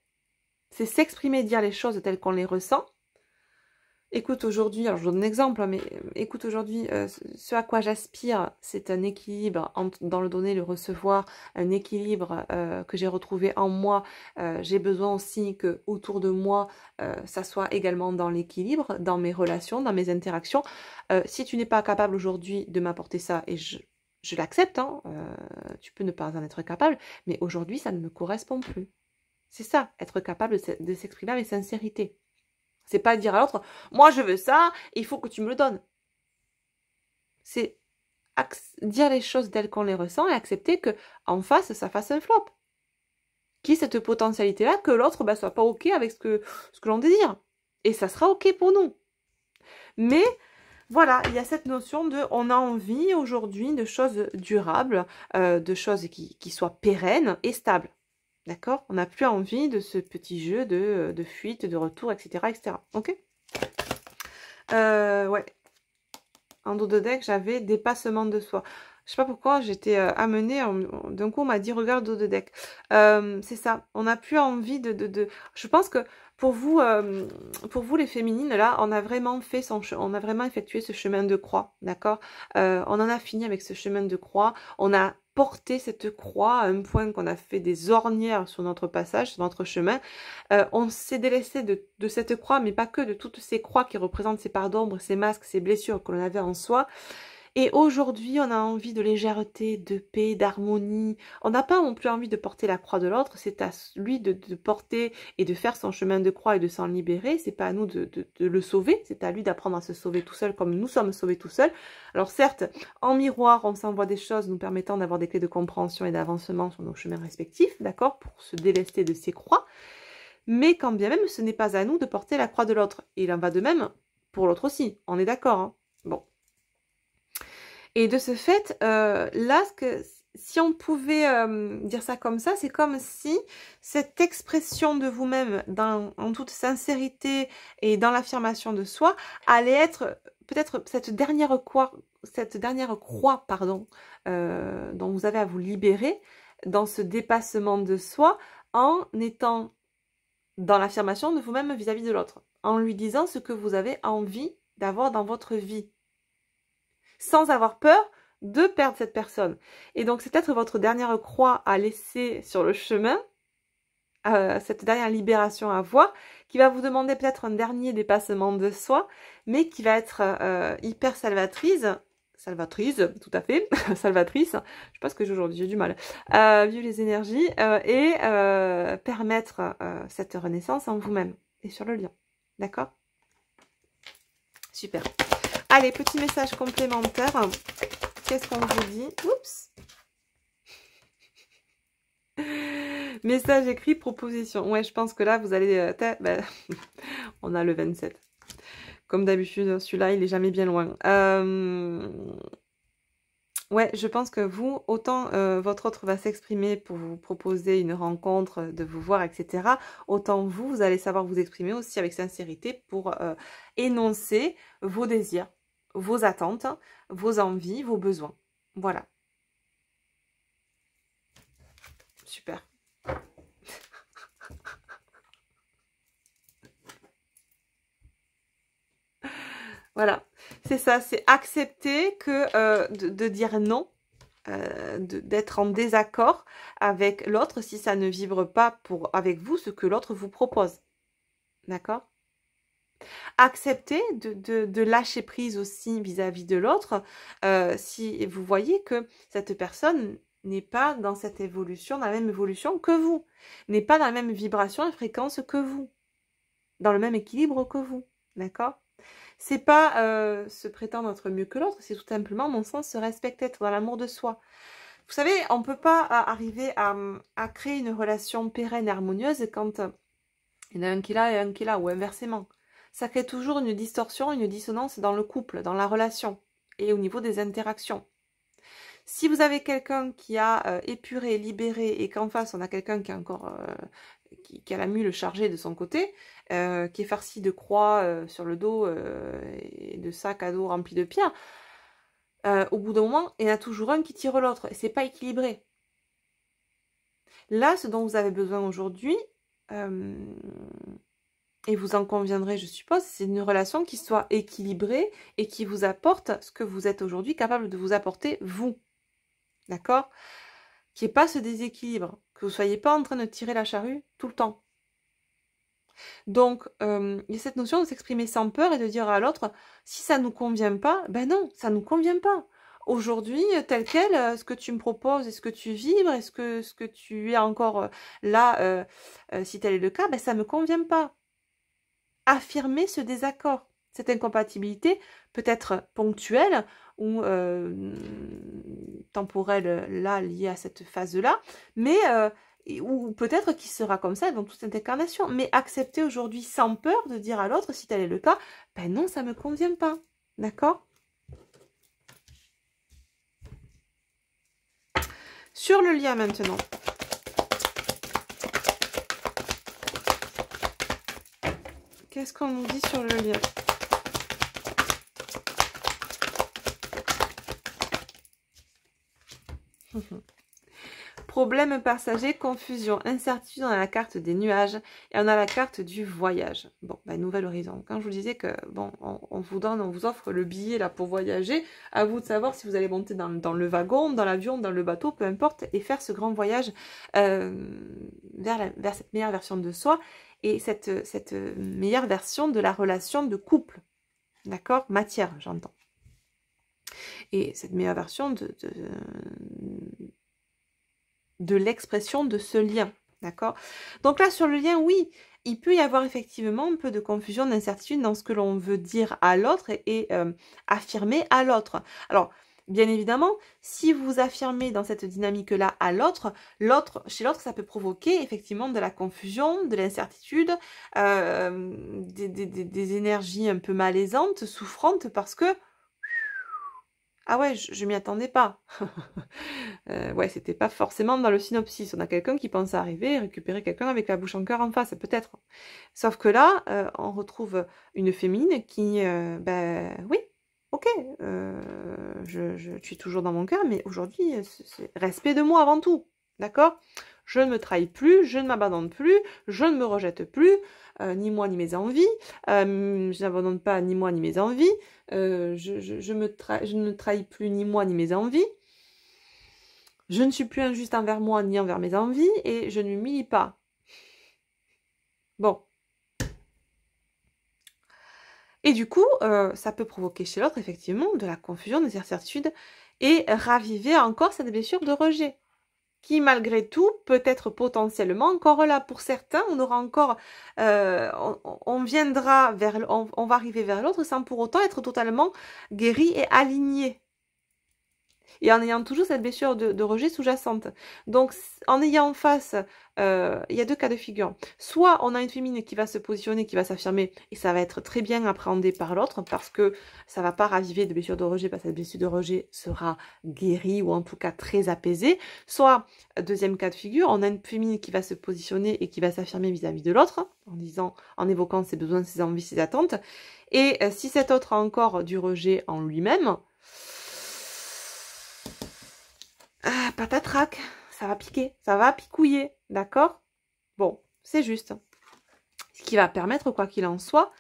C'est s'exprimer, dire les choses telles qu'on les ressent. Écoute, aujourd'hui, alors je donne un exemple, mais écoute, aujourd'hui, ce à quoi j'aspire, c'est un équilibre dans le donner, le recevoir, un équilibre que j'ai retrouvé en moi. J'ai besoin aussi que autour de moi, ça soit également dans l'équilibre, dans mes relations, dans mes interactions. Si tu n'es pas capable aujourd'hui de m'apporter ça, et je l'accepte, hein, tu peux ne pas en être capable, mais aujourd'hui, ça ne me correspond plus. C'est ça, être capable de s'exprimer avec sincérité. C'est pas dire à l'autre, moi je veux ça, il faut que tu me le donnes. C'est dire les choses telles qu'on les ressent et accepter que en face, ça fasse un flop. Qu'il y ait cette potentialité-là, que l'autre soit pas OK avec ce que l'on désire. Et ça sera OK pour nous. Mais voilà, il y a cette notion de, on a envie aujourd'hui de choses durables, de choses qui soient pérennes et stables. D'accord? On n'a plus envie de ce petit jeu de fuite, de retour, etc. etc. Ok? Ouais. En dos de deck, j'avais dépassement de soi. Je sais pas pourquoi, j'étais amenée, d'un coup on m'a dit regarde dos de deck. C'est ça, on n'a plus envie de... Je pense que pour vous les féminines, là, on a vraiment effectué ce chemin de croix, d'accord? On en a fini avec ce chemin de croix, on a porté cette croix à un point qu'on a fait des ornières sur notre passage, sur notre chemin. On s'est délaissé de cette croix, mais pas que, de toutes ces croix qui représentent ces parts d'ombre, ces masques, ces blessures que l'on avait en soi. Et aujourd'hui, on a envie de légèreté, de paix, d'harmonie. On n'a pas non plus envie de porter la croix de l'autre. C'est à lui de porter et de faire son chemin de croix et de s'en libérer. C'est pas à nous de le sauver. C'est à lui d'apprendre à se sauver tout seul comme nous sommes sauvés tout seuls. Alors certes, en miroir, on s'envoie des choses nous permettant d'avoir des clés de compréhension et d'avancement sur nos chemins respectifs, d'accord, pour se délester de ces croix. Mais quand bien même, ce n'est pas à nous de porter la croix de l'autre. Et il en va de même pour l'autre aussi. On est d'accord, hein? Bon. Et de ce fait, là, si on pouvait dire ça comme ça, c'est comme si cette expression de vous-même en toute sincérité et dans l'affirmation de soi allait être peut-être cette dernière croix, dont vous avez à vous libérer dans ce dépassement de soi en étant dans l'affirmation de vous-même vis-à-vis de l'autre, en lui disant ce que vous avez envie d'avoir dans votre vie, sans avoir peur de perdre cette personne. Et donc, c'est peut-être votre dernière croix à laisser sur le chemin, cette dernière libération à voir, qui va vous demander peut-être un dernier dépassement de soi, mais qui va être hyper salvatrice, tout à fait, salvatrice, je sais pas ce que j'ai aujourd'hui, j'ai du mal, vu les énergies, et permettre cette renaissance en vous-même et sur le lien. D'accord? Super. Allez, petit message complémentaire. Qu'est-ce qu'on vous dit? Oups. Message écrit, proposition. Ouais, je pense que là, vous allez... on a le 27. Comme d'habitude, celui-là, il est jamais bien loin. Ouais, je pense que vous, autant votre autre va s'exprimer pour vous proposer une rencontre, de vous voir, etc. Autant vous allez savoir vous exprimer aussi avec sincérité pour énoncer vos désirs, vos attentes, vos envies, vos besoins. Voilà. Super. Voilà, c'est ça, c'est accepter que de dire non, d'être en désaccord avec l'autre si ça ne vibre pas avec vous ce que l'autre vous propose. D'accord? Accepter de lâcher prise aussi vis-à-vis de l'autre si vous voyez que cette personne n'est pas dans cette évolution, dans la même évolution que vous, n'est pas dans la même vibration et fréquence que vous, dans le même équilibre que vous, d'accord? C'est pas se prétendre être mieux que l'autre, c'est tout simplement, à mon sens, se respecter, être dans l'amour de soi. Vous savez, on ne peut pas arriver à créer une relation pérenne et harmonieuse quand il y en a un qui est là et un qui est là, ou inversement. Ça crée toujours une distorsion, une dissonance dans le couple, dans la relation et au niveau des interactions. Si vous avez quelqu'un qui a épuré, libéré et qu'en face on a quelqu'un qui a encore qui a la mule chargée de son côté, qui est farci de croix sur le dos et de sacs à dos remplis de pierres, au bout d'un moment, il y en a toujours un qui tire l'autre et c'est pas équilibré. Là, ce dont vous avez besoin aujourd'hui, et vous en conviendrez, je suppose, c'est une relation qui soit équilibrée et qui vous apporte ce que vous êtes aujourd'hui capable de vous apporter, vous. D'accord? Qu'il n'y ait pas ce déséquilibre, que vous ne soyez pas en train de tirer la charrue tout le temps. Donc, il y a cette notion de s'exprimer sans peur et de dire à l'autre, si ça ne nous convient pas, ben non, ça ne nous convient pas. Aujourd'hui, tel quel, ce que tu me proposes, est-ce que tu vibres, est-ce que tu es encore là, si tel est le cas, ben ça ne me convient pas. Affirmer ce désaccord, cette incompatibilité peut être ponctuelle ou temporelle là, liée à cette phase-là, mais ou peut-être qu'il sera comme ça dans toute cette incarnation. Mais accepter aujourd'hui sans peur de dire à l'autre, si tel est le cas, ben non, ça ne me convient pas. D'accord? Sur le lien maintenant. Qu'est-ce qu'on nous dit sur le lien? Problème passager, confusion, incertitude, on a la carte des nuages et on a la carte du voyage. Bon, ben, nouvel horizon. Quand je vous disais que, bon, on vous offre le billet là pour voyager, à vous de savoir si vous allez monter dans le wagon, dans l'avion, dans le bateau, peu importe, et faire ce grand voyage vers cette meilleure version de soi et cette meilleure version de la relation de couple. D'accord? Matière, j'entends. Et cette meilleure version de l'expression de ce lien, d'accord? Donc là, sur le lien, oui, il peut y avoir effectivement un peu de confusion, d'incertitude dans ce que l'on veut dire à l'autre et affirmer à l'autre. Alors, bien évidemment, si vous affirmez dans cette dynamique-là à l'autre, chez l'autre, ça peut provoquer effectivement de la confusion, de l'incertitude, des énergies un peu malaisantes, souffrantes, parce que ah ouais, je m'y attendais pas. Ouais, c'était pas forcément dans le synopsis. On a quelqu'un qui pense arriver et récupérer quelqu'un avec la bouche en cœur en face, peut-être. Sauf que là, on retrouve une féminine qui, ben oui, ok, je suis toujours dans mon cœur, mais aujourd'hui, c'est respect de moi avant tout, d'accord? Je ne me trahis plus, je ne m'abandonne plus, je ne me rejette plus, ni moi ni mes envies, je n'abandonne pas ni moi ni mes envies, je ne trahis plus ni moi ni mes envies, je ne suis plus injuste envers moi ni envers mes envies, et je ne m'humilie pas. Bon. Et du coup, ça peut provoquer chez l'autre, effectivement, de la confusion, des incertitudes, et raviver encore cette blessure de rejet, qui malgré tout peut être potentiellement encore là. Pour certains, on aura encore, on viendra vers, on va arriver vers l'autre sans pour autant être totalement guéri et aligné. Et en ayant toujours cette blessure de rejet sous-jacente. Donc, en ayant en face, il y a deux cas de figure. Soit on a une féminine qui va se positionner, qui va s'affirmer, et ça va être très bien appréhendé par l'autre, parce que ça ne va pas raviver de blessure de rejet, parce que cette blessure de rejet sera guérie, ou en tout cas très apaisée. Soit, deuxième cas de figure, on a une féminine qui va se positionner et qui va s'affirmer vis-à-vis de l'autre, en évoquant ses besoins, ses envies, ses attentes. Et si cet autre a encore du rejet en lui-même, patatrac, ça va piquer, ça va picouiller, d'accord? Bon, c'est juste. Ce qui va permettre, quoi qu'il en soit,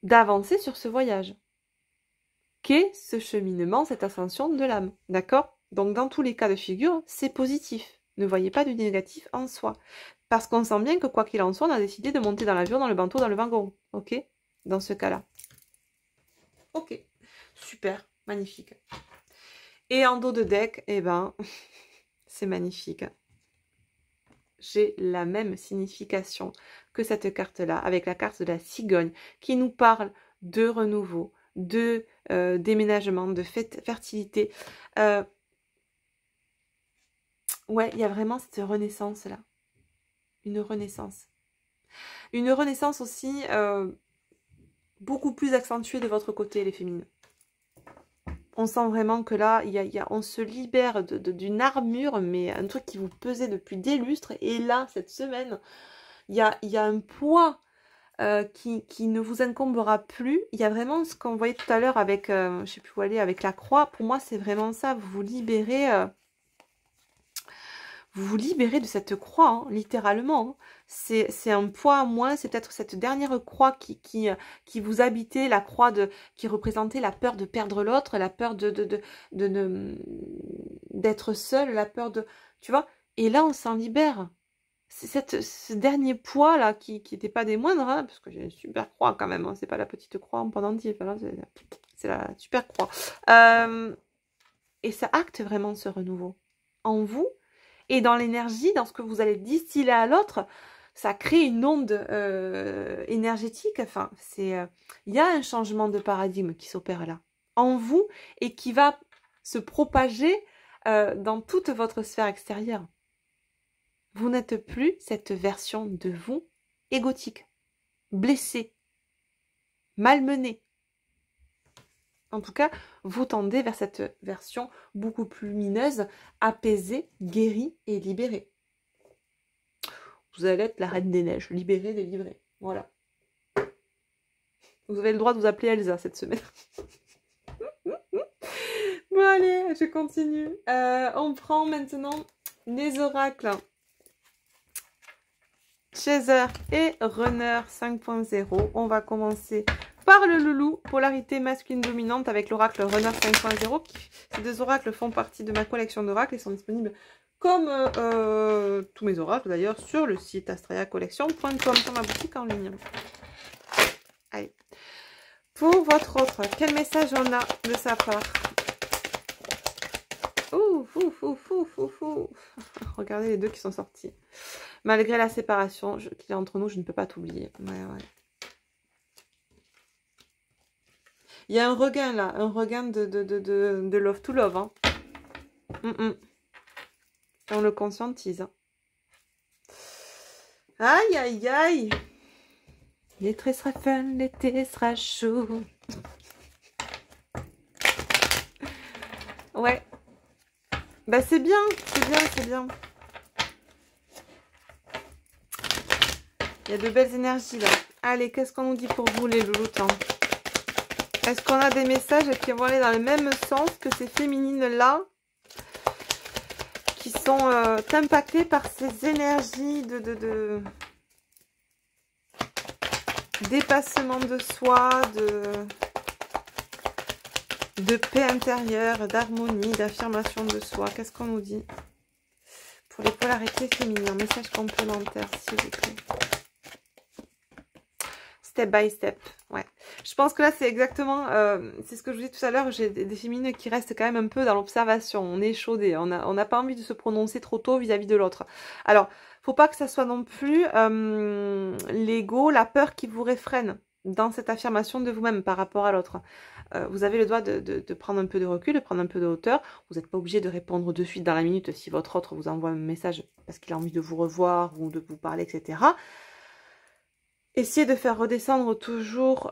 d'avancer sur ce voyage. Qu'est ce cheminement, cette ascension de l'âme, d'accord? Donc, dans tous les cas de figure, c'est positif. Ne voyez pas du négatif en soi. Parce qu'on sent bien que, quoi qu'il en soit, on a décidé de monter dans l'avion, dans le bateau, dans le wagon, ok? Dans ce cas-là. Ok, super, magnifique. Et en dos de deck, eh ben, c'est magnifique. J'ai la même signification que cette carte-là, avec la carte de la cigogne, qui nous parle de renouveau, de déménagement, de fertilité. Ouais, il y a vraiment cette renaissance-là. Une renaissance. Une renaissance aussi beaucoup plus accentuée de votre côté, les féminines. On sent vraiment que là, on se libère d'une armure, mais un truc qui vous pesait depuis des lustres. Et là, cette semaine, il y a un poids qui ne vous incombera plus. Il y a vraiment ce qu'on voyait tout à l'heure avec, je ne sais plus où aller, avec la croix. Pour moi, c'est vraiment ça. Vous vous libérez de cette croix, hein, littéralement. C'est un poids à moins, c'est peut-être cette dernière croix qui vous habitait, la croix qui représentait la peur de perdre l'autre, la peur d'être seul, la peur de... Tu vois? Et là, on s'en libère. C'est ce dernier poids là qui n'était pas des moindres, hein, parce que j'ai une super croix quand même, hein, c'est pas la petite croix en pendentif, hein, c'est la super croix. Et ça acte vraiment ce renouveau en vous et dans l'énergie, dans ce que vous allez distiller à l'autre. Ça crée une onde énergétique. Enfin, il y a un changement de paradigme qui s'opère là en vous et qui va se propager dans toute votre sphère extérieure. Vous n'êtes plus cette version de vous égotique, blessée, malmenée. En tout cas, vous tendez vers cette version beaucoup plus lumineuse, apaisée, guérie et libérée. Vous allez être la reine des neiges, libérée, délivrée. Voilà. Vous avez le droit de vous appeler Elsa cette semaine. Bon allez, je continue. On prend maintenant les oracles. Chaser et Runner 5.0. On va commencer par le loulou, polarité masculine dominante avec l'oracle Runner 5.0. Ces deux oracles font partie de ma collection d'oracles et sont disponibles comme tous mes oracles d'ailleurs sur le site astrayacollection.com, sur ma boutique en ligne. Allez. Pour votre autre, quel message on a de sa part? Ouh, regardez les deux qui sont sortis. Malgré la séparation qu'il y a entre nous, je ne peux pas t'oublier. Ouais. Il y a un regain là, un regain de love to love. Hein. On le conscientise. Hein. Aïe, aïe, aïe. L'été sera fun, l'été sera chaud. Ouais. Bah c'est bien, c'est bien. Il y a de belles énergies là. Allez, qu'est-ce qu'on nous dit pour vous les louloutins? Est-ce qu'on a des messages qui vont aller dans le même sens que ces féminines là qui sont impactées par ces énergies de dépassement de soi, de paix intérieure, d'harmonie, d'affirmation de soi? Qu'est-ce qu'on nous dit pour les polarités féminines? Message complémentaire, s'il vous plaît. Step by step, ouais. Je pense que là, c'est exactement, c'est ce que je vous dis tout à l'heure, j'ai des féminines qui restent quand même un peu dans l'observation. On est chaudé, on n'a pas envie de se prononcer trop tôt vis-à-vis de l'autre. Alors, faut pas que ça soit non plus l'ego, la peur qui vous réfrène dans cette affirmation de vous-même par rapport à l'autre. Vous avez le droit de prendre un peu de recul, de prendre un peu de hauteur. Vous n'êtes pas obligé de répondre de suite dans la minute si votre autre vous envoie un message parce qu'il a envie de vous revoir ou de vous parler, etc. Essayez de faire redescendre toujours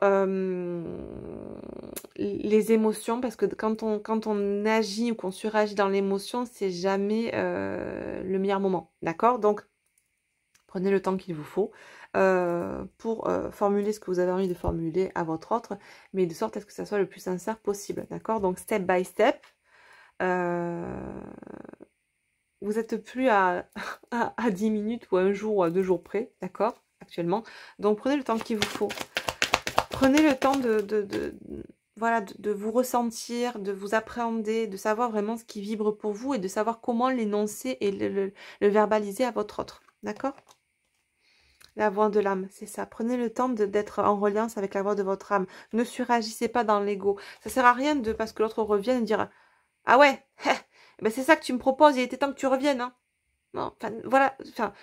les émotions, parce que quand on agit ou qu'on suragit dans l'émotion, c'est jamais le meilleur moment, d'accord? Donc, prenez le temps qu'il vous faut pour formuler ce que vous avez envie de formuler à votre autre, mais de sorte à ce que ça soit le plus sincère possible, d'accord? Donc, step by step, vous n'êtes plus à 10 minutes ou à un jour ou à 2 jours près, d'accord? Actuellement. Donc, prenez le temps qu'il vous faut. Prenez le temps voilà, de vous ressentir, de vous appréhender, de savoir vraiment ce qui vibre pour vous et de savoir comment l'énoncer et le verbaliser à votre autre. D'accord? La voix de l'âme, c'est ça. Prenez le temps d'être en reliance avec la voix de votre âme. Ne suragissez pas dans l'ego. Ça sert à rien parce que l'autre revienne et dire Ah ouais, ben c'est ça que tu me proposes, il était temps que tu reviennes, hein. Non, enfin, voilà, enfin,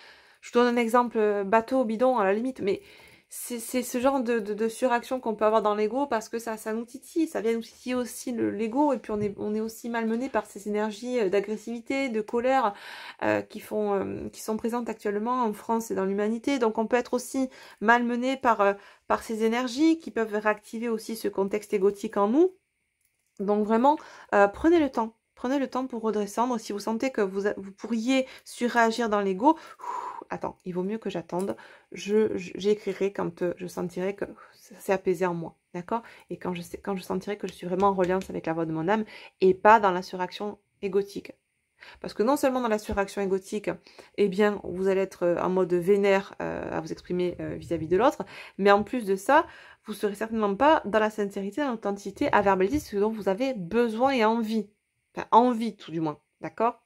je vous donne un exemple bateau, bidon, à la limite, mais c'est ce genre de suraction qu'on peut avoir dans l'ego parce que ça nous titille, ça vient nous titiller aussi l'ego, et puis on est aussi malmené par ces énergies d'agressivité, de colère qui sont présentes actuellement en France et dans l'humanité. Donc on peut être aussi malmené par ces énergies qui peuvent réactiver aussi ce contexte égotique en nous. Donc vraiment, prenez le temps. Prenez le temps pour redescendre. Si vous sentez que vous pourriez surréagir dans l'ego, attends, il vaut mieux que j'attende. J'écrirai quand je sentirai que ça s'est apaisé en moi. D'accord? Et quand je sentirai que je suis vraiment en reliance avec la voix de mon âme et pas dans la suraction égotique. Parce que non seulement dans la suraction égotique, eh bien, vous allez être en mode vénère à vous exprimer vis-à-vis de l'autre, mais en plus de ça, vous ne serez certainement pas dans la sincérité, dans l'authenticité, à verbaliser ce dont vous avez besoin et envie. Enfin, envie tout du moins, d'accord?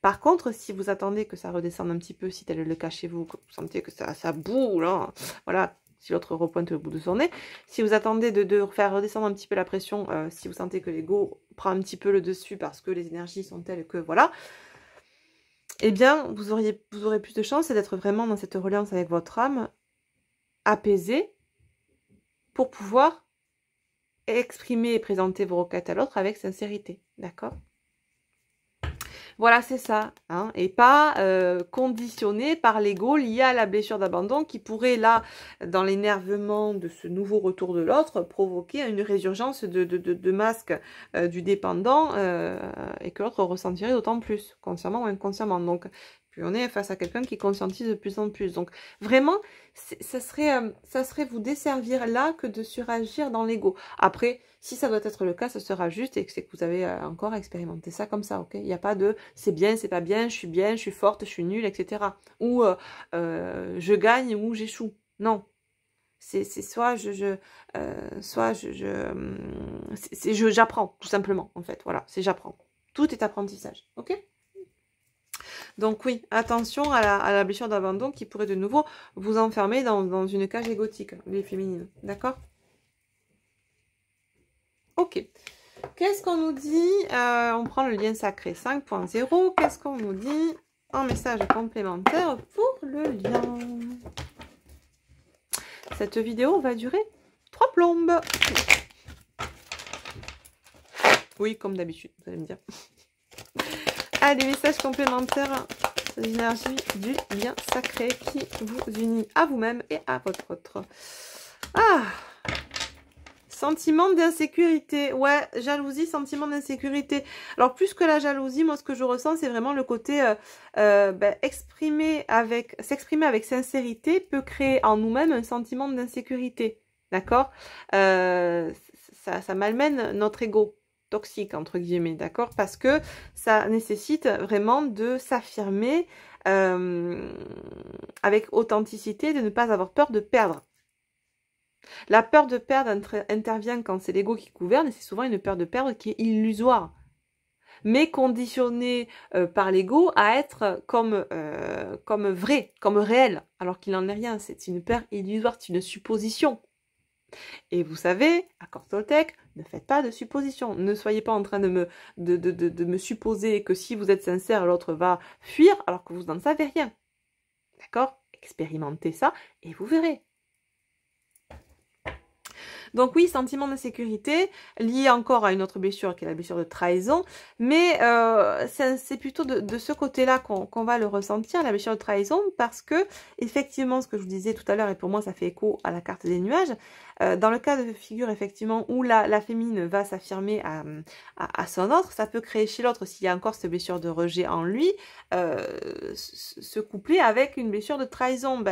Par contre, si vous attendez que ça redescende un petit peu, si tel est le cas chez vous, que vous sentez que ça boule, hein, voilà, si l'autre repointe le bout de son nez, si vous attendez de faire redescendre un petit peu la pression, si vous sentez que l'ego prend un petit peu le dessus parce que les énergies sont telles que, voilà, eh bien, vous aurez plus de chance d'être vraiment dans cette reliance avec votre âme, apaisée, pour pouvoir exprimer et présenter vos requêtes à l'autre avec sincérité, d'accord? Voilà, c'est ça, hein, et pas conditionné par l'ego lié à la blessure d'abandon qui pourrait, là, dans l'énervement de ce nouveau retour de l'autre, provoquer une résurgence de masque du dépendant et que l'autre ressentirait d'autant plus, consciemment ou inconsciemment. Donc, puis on est face à quelqu'un qui conscientise de plus en plus. Donc, vraiment, ça serait vous desservir là que de suragir dans l'ego. Après, si ça doit être le cas, ce sera juste et que c'est que vous avez encore expérimenté ça comme ça, ok? Il n'y a pas de c'est bien, c'est pas bien, je suis forte, je suis nulle, etc. Ou je gagne ou j'échoue. Non. C'est soit j'apprends, tout simplement, en fait. Voilà, c'est j'apprends. Tout est apprentissage, ok? Donc oui, attention à la blessure d'abandon qui pourrait de nouveau vous enfermer dans une cage égotique, les féminines, d'accord? Ok. Qu'est-ce qu'on nous dit? On prend le lien sacré 5.0. Qu'est-ce qu'on nous dit en message complémentaire pour le lien? Cette vidéo va durer 3 plombes. Oui, comme d'habitude, vous allez me dire. Allez, message complémentaire, l'énergie du lien sacré qui vous unit à vous-même et à votre autre. Ah! Sentiment d'insécurité. Ouais, jalousie, sentiment d'insécurité. Alors, plus que la jalousie, moi, ce que je ressens, c'est vraiment le côté s'exprimer avec sincérité peut créer en nous-mêmes un sentiment d'insécurité. D'accord? Ça malmène notre ego toxique, entre guillemets, d'accord? Parce que ça nécessite vraiment de s'affirmer avec authenticité, de ne pas avoir peur de perdre. La peur de perdre intervient quand c'est l'ego qui gouverne, et c'est souvent une peur de perdre qui est illusoire, mais conditionnée par l'ego à être comme vrai, comme réel, alors qu'il n'en est rien. C'est une peur illusoire, c'est une supposition. Et vous savez, accord Toltec, ne faites pas de suppositions. Ne soyez pas en train de me supposer que si vous êtes sincère, l'autre va fuir, alors que vous n'en savez rien. D'accord? Expérimentez ça et vous verrez. Donc oui, sentiment d'insécurité, lié encore à une autre blessure qui est la blessure de trahison, mais c'est plutôt de ce côté-là qu'on va le ressentir, la blessure de trahison, parce que effectivement, ce que je vous disais tout à l'heure, et pour moi ça fait écho à la carte des nuages, dans le cas de figure effectivement où la féminine va s'affirmer à son autre, ça peut créer chez l'autre, s'il y a encore cette blessure de rejet en lui, se coupler avec une blessure de trahison.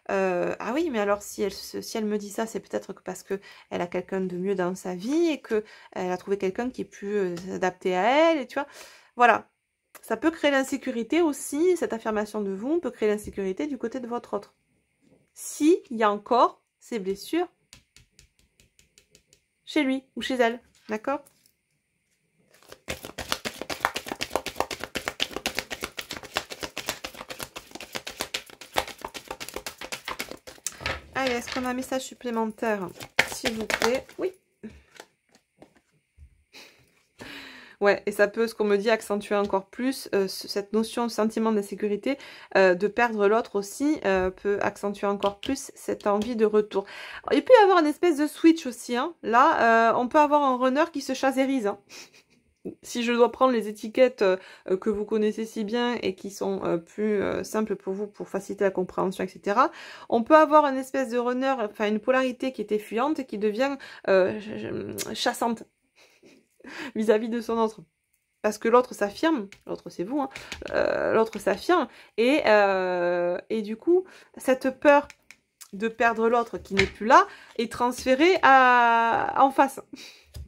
Ah oui, mais alors si elle me dit ça, c'est peut-être parce que elle a quelqu'un de mieux dans sa vie et que elle a trouvé quelqu'un qui est plus adapté à elle, et tu vois. Voilà. Ça peut créer l'insécurité aussi, cette affirmation de vous peut créer l'insécurité du côté de votre autre. Si il y a encore ces blessures chez lui ou chez elle, d'accord? Allez, est-ce qu'on a un message supplémentaire, s'il vous plaît? Oui. Ouais, et ça peut, ce qu'on me dit, accentuer encore plus cette notion, sentiment d'insécurité, de perdre l'autre aussi, peut accentuer encore plus cette envie de retour. Alors, il peut y avoir une espèce de switch aussi, hein. Là, on peut avoir un runner qui se chasérise, hein. Si je dois prendre les étiquettes que vous connaissez si bien et qui sont plus simples pour vous, pour faciliter la compréhension, etc., on peut avoir une espèce de runner, enfin une polarité qui était fuyante et qui devient chassante vis-à-vis de son autre. Parce que l'autre s'affirme, l'autre c'est vous, hein, l'autre s'affirme, et du coup, cette peur de perdre l'autre qui n'est plus là est transférée en face.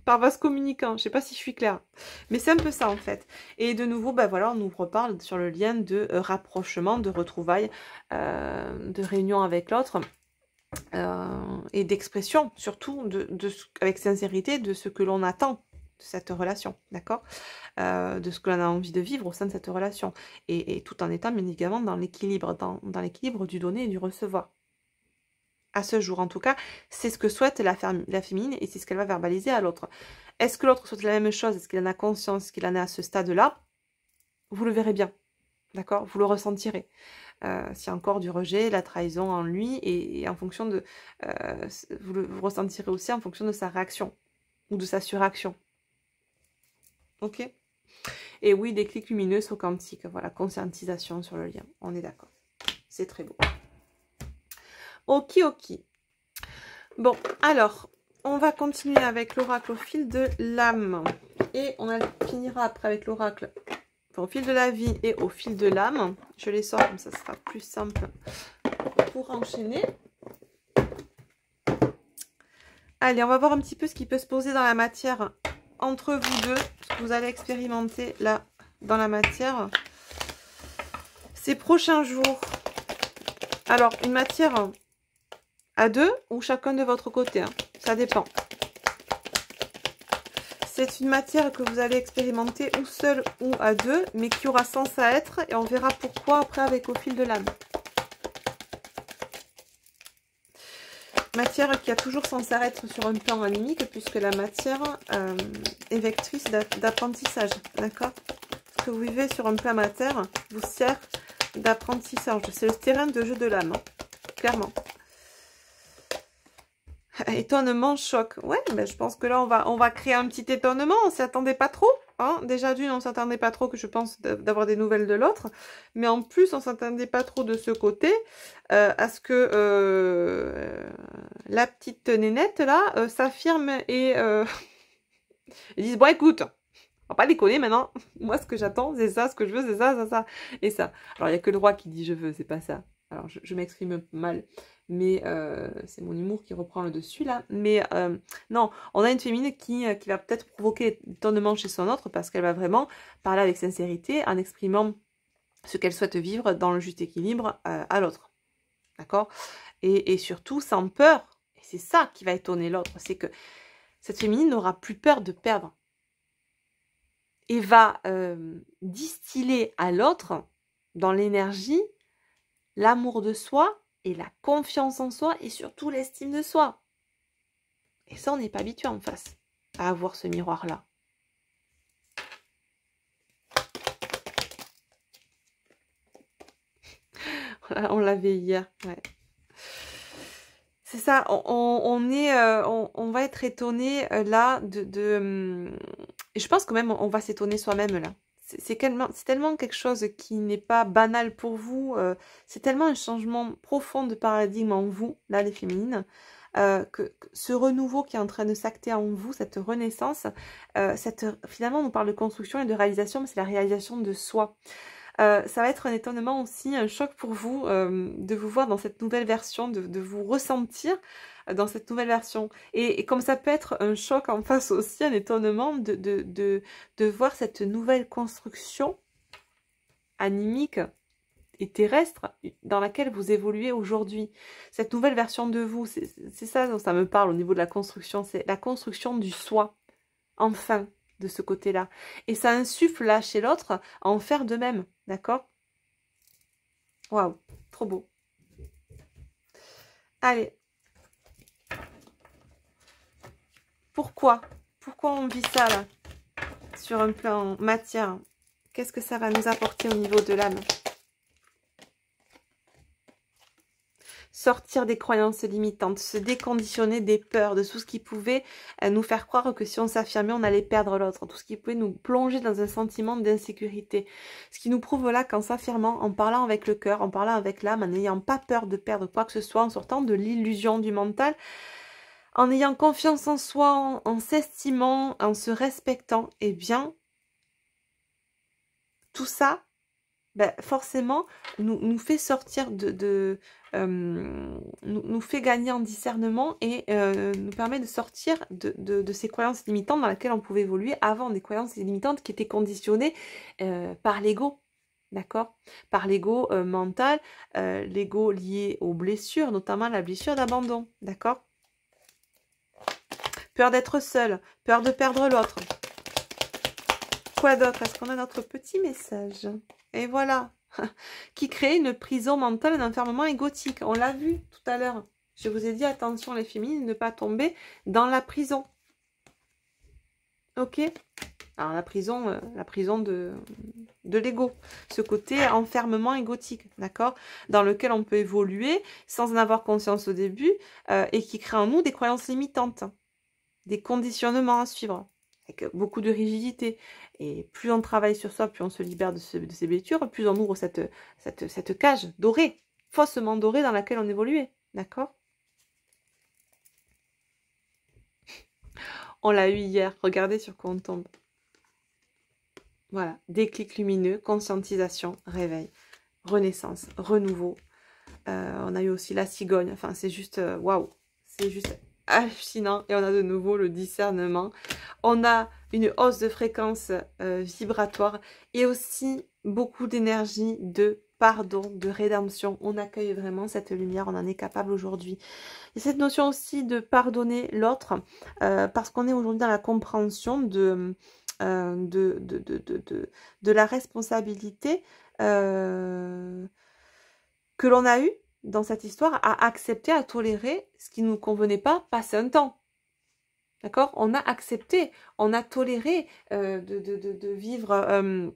Par vase communicant, je sais pas si je suis claire, mais c'est un peu ça en fait. Et de nouveau, ben voilà, on nous reparle sur le lien de rapprochement, de retrouvailles, de réunion avec l'autre, et d'expression, surtout avec sincérité, de ce que l'on attend de cette relation, d'accord, de ce que l'on a envie de vivre au sein de cette relation, et tout en étant bien évidemment dans l'équilibre, dans l'équilibre du donner et du recevoir. À ce jour, en tout cas, c'est ce que souhaite la féminine et c'est ce qu'elle va verbaliser à l'autre. Est-ce que l'autre souhaite la même chose? Est-ce qu'il en a conscience qu'il en est à ce stade-là? Vous le verrez bien, d'accord? Vous le ressentirez. S'il y a encore du rejet, la trahison en lui, et en fonction de... vous ressentirez aussi en fonction de sa réaction ou de sa suraction. Ok? Et oui, des clics lumineux au quantique. Voilà, conscientisation sur le lien. On est d'accord. C'est très beau. Ok, ok. Bon, alors, on va continuer avec l'oracle au fil de l'âme. Et on finira après avec l'oracle au fil de la vie et au fil de l'âme. Je les sors comme ça sera plus simple pour enchaîner. Allez, on va voir un petit peu ce qui peut se poser dans la matière entre vous deux. Ce que vous allez expérimenter là, dans la matière. Ces prochains jours. Alors, une matière... à deux ou chacun de votre côté, hein. Ça dépend. C'est une matière que vous allez expérimenter ou seul ou à deux, mais qui aura sens à être, et on verra pourquoi après avec au fil de l'âme. Matière qui a toujours sens à être sur un plan animique, puisque la matière est vectrice d'apprentissage, d'accord? Ce que vous vivez sur un plan matière vous sert d'apprentissage. C'est le terrain de jeu de l'âme, hein, clairement. Étonnement, choc. Ouais, ben je pense que là, on va créer un petit étonnement. On s'y attendait pas trop. Hein. Déjà, d'une, on s'attendait pas trop, que je pense, d'avoir des nouvelles de l'autre. Mais en plus, on s'attendait pas trop de ce côté à ce que la petite nénette, là, s'affirme et ils disent, bon, écoute, on va pas déconner maintenant. Moi, ce que j'attends, c'est ça. Ce que je veux, c'est ça, ça, ça et ça. Alors, il n'y a que le roi qui dit je veux, c'est pas ça. Alors, je m'exprime mal. Mais c'est mon humour qui reprend le dessus là. Mais non, on a une féminine qui va peut-être provoquer l'étonnement chez son autre parce qu'elle va vraiment parler avec sincérité en exprimant ce qu'elle souhaite vivre dans le juste équilibre à l'autre. D'accord? Et surtout sans peur. Et c'est ça qui va étonner l'autre. C'est que cette féminine n'aura plus peur de perdre. Et va distiller à l'autre, dans l'énergie, l'amour de soi, et la confiance en soi et surtout l'estime de soi. Et ça, on n'est pas habitué en face à avoir ce miroir-là. On l'avait hier, ouais. C'est ça, on va être étonné là et je pense quand même on va s'étonner soi-même là. C'est tellement quelque chose qui n'est pas banal pour vous. C'est tellement un changement profond de paradigme en vous, là les féminines, que ce renouveau qui est en train de s'acter en vous, cette renaissance, finalement on nous parle de construction et de réalisation, mais c'est la réalisation de soi. Ça va être un étonnement aussi, un choc pour vous de vous voir dans cette nouvelle version, de vous ressentir dans cette nouvelle version. Et comme ça peut être un choc en face aussi, un étonnement de voir cette nouvelle construction animique et terrestre dans laquelle vous évoluez aujourd'hui. Cette nouvelle version de vous, c'est ça dont ça me parle au niveau de la construction, c'est la construction du soi, enfin, de ce côté-là. Et ça insuffle là chez l'autre à en faire de même, d'accord? Waouh, trop beau. Allez. Pourquoi on vit ça là? sur un plan matière, qu'est-ce que ça va nous apporter au niveau de l'âme? Sortir des croyances limitantes, se déconditionner des peurs, de tout ce qui pouvait nous faire croire que si on s'affirmait, on allait perdre l'autre, tout ce qui pouvait nous plonger dans un sentiment d'insécurité. Ce qui nous prouve là qu'en s'affirmant, en parlant avec le cœur, en parlant avec l'âme, en n'ayant pas peur de perdre quoi que ce soit, en sortant de l'illusion du mental, en ayant confiance en soi, en s'estimant, en se respectant, eh bien, tout ça, ben, forcément, nous fait sortir nous fait gagner en discernement et nous permet de sortir de ces croyances limitantes dans lesquelles on pouvait évoluer avant, des croyances limitantes qui étaient conditionnées par l'ego, d'accord? Par l'ego mental, l'ego lié aux blessures, notamment la blessure d'abandon, d'accord? Peur d'être seul, peur de perdre l'autre. Quoi d'autre? Est-ce qu'on a notre petit message? Et voilà, qui crée une prison mentale, un enfermement égotique. On l'a vu tout à l'heure. Je vous ai dit, attention les féminines, ne pas tomber dans la prison. Ok? Alors la prison de l'ego. Ce côté enfermement égotique, d'accord? Dans lequel on peut évoluer sans en avoir conscience au début et qui crée en nous des croyances limitantes, des conditionnements à suivre, avec beaucoup de rigidité. Et plus on travaille sur soi, plus on se libère de ces blessures, plus on ouvre cette cage dorée, faussement dorée dans laquelle on évoluait. D'accord? On l'a eu hier. Regardez sur quoi on tombe. Voilà. Déclic lumineux, conscientisation, réveil, renaissance, renouveau. On a eu aussi la cigogne. Enfin, c'est juste... waouh! C'est juste hallucinant. Et on a de nouveau le discernement. On a une hausse de fréquence vibratoire et aussi beaucoup d'énergie de pardon, de rédemption. On accueille vraiment cette lumière, on en est capable aujourd'hui. Et cette notion aussi de pardonner l'autre, parce qu'on est aujourd'hui dans la compréhension de la responsabilité que l'on a eue dans cette histoire à accepter, à tolérer ce qui ne nous convenait pas, passer un temps. D'accord? On a accepté, on a toléré de vivre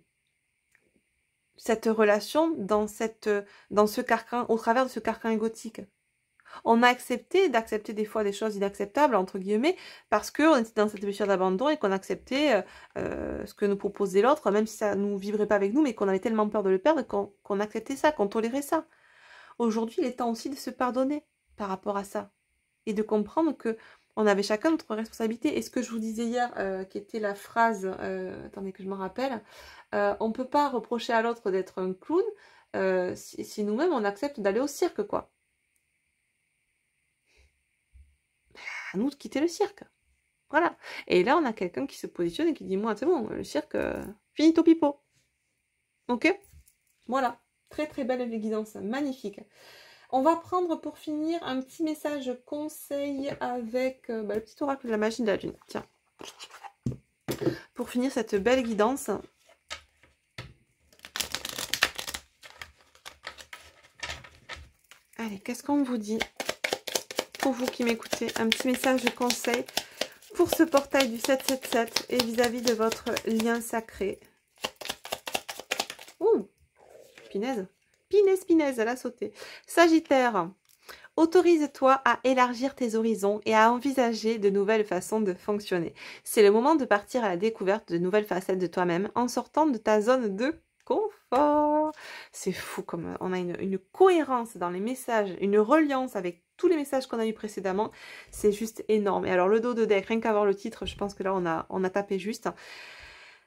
cette relation dans ce carcan, au travers de ce carcan égotique. On a accepté d'accepter des fois des choses inacceptables, entre guillemets, parce qu'on était dans cette blessure d'abandon et qu'on acceptait ce que nous proposait l'autre, même si ça ne nous vibrait pas avec nous, mais qu'on avait tellement peur de le perdre qu'on acceptait ça, qu'on tolérait ça. Aujourd'hui, il est temps aussi de se pardonner par rapport à ça et de comprendre que on avait chacun notre responsabilité. Et ce que je vous disais hier, qui était la phrase, attendez que je m'en rappelle, on ne peut pas reprocher à l'autre d'être un clown si nous-mêmes on accepte d'aller au cirque, quoi. À nous de quitter le cirque. Voilà. Et là, on a quelqu'un qui se positionne et qui dit, moi, c'est bon, le cirque, finito pipo. Ok? Voilà. Très très belle guidance, magnifique. On va prendre pour finir un petit message conseil avec le petit oracle de la magie de la lune. Tiens. Pour finir cette belle guidance. Allez, qu'est-ce qu'on vous dit? Pour vous qui m'écoutez, un petit message de conseil pour ce portail du 777 et vis-à-vis de votre lien sacré. Ouh, pinaise. Pinaise, elle a sauté. Sagittaire, autorise-toi à élargir tes horizons et à envisager de nouvelles façons de fonctionner. C'est le moment de partir à la découverte de nouvelles facettes de toi-même en sortant de ta zone de confort. C'est fou comme on a une cohérence dans les messages, une reliance avec tous les messages qu'on a eu précédemment. C'est juste énorme. Et alors le dos de deck, rien qu'à voir le titre, je pense que là on a tapé juste.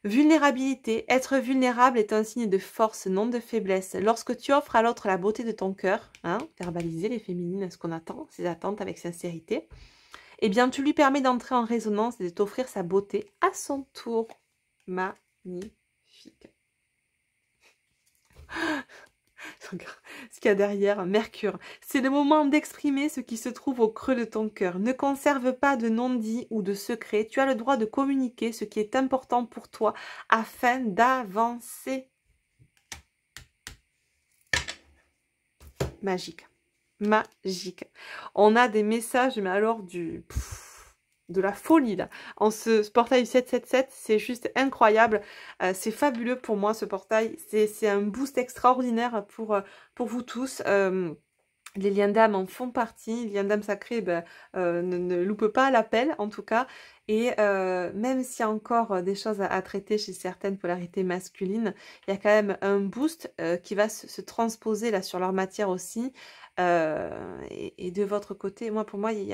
Vulnérabilité. Être vulnérable est un signe de force, non de faiblesse. Lorsque tu offres à l'autre la beauté de ton cœur, verbaliser les féminines, ce qu'on attend, ses attentes avec sincérité, eh bien tu lui permets d'entrer en résonance et de t'offrir sa beauté à son tour. Magnifique. Ce qu'il y a derrière, Mercure. C'est le moment d'exprimer ce qui se trouve au creux de ton cœur. Ne conserve pas de non-dit ou de secret. Tu as le droit de communiquer ce qui est important pour toi afin d'avancer. Magique. Magique. On a des messages, mais alors du... de la folie là. En ce portail du 777, c'est juste incroyable. C'est fabuleux pour moi ce portail. C'est un boost extraordinaire pour vous tous. Les liens d'âme en font partie. Les liens d'âme sacrés, ben, ne loupe pas l'appel en tout cas. Et même s'il y a encore des choses à traiter chez certaines polarités masculines, il y a quand même un boost qui va se transposer là sur leur matière aussi. Et de votre côté, pour moi, il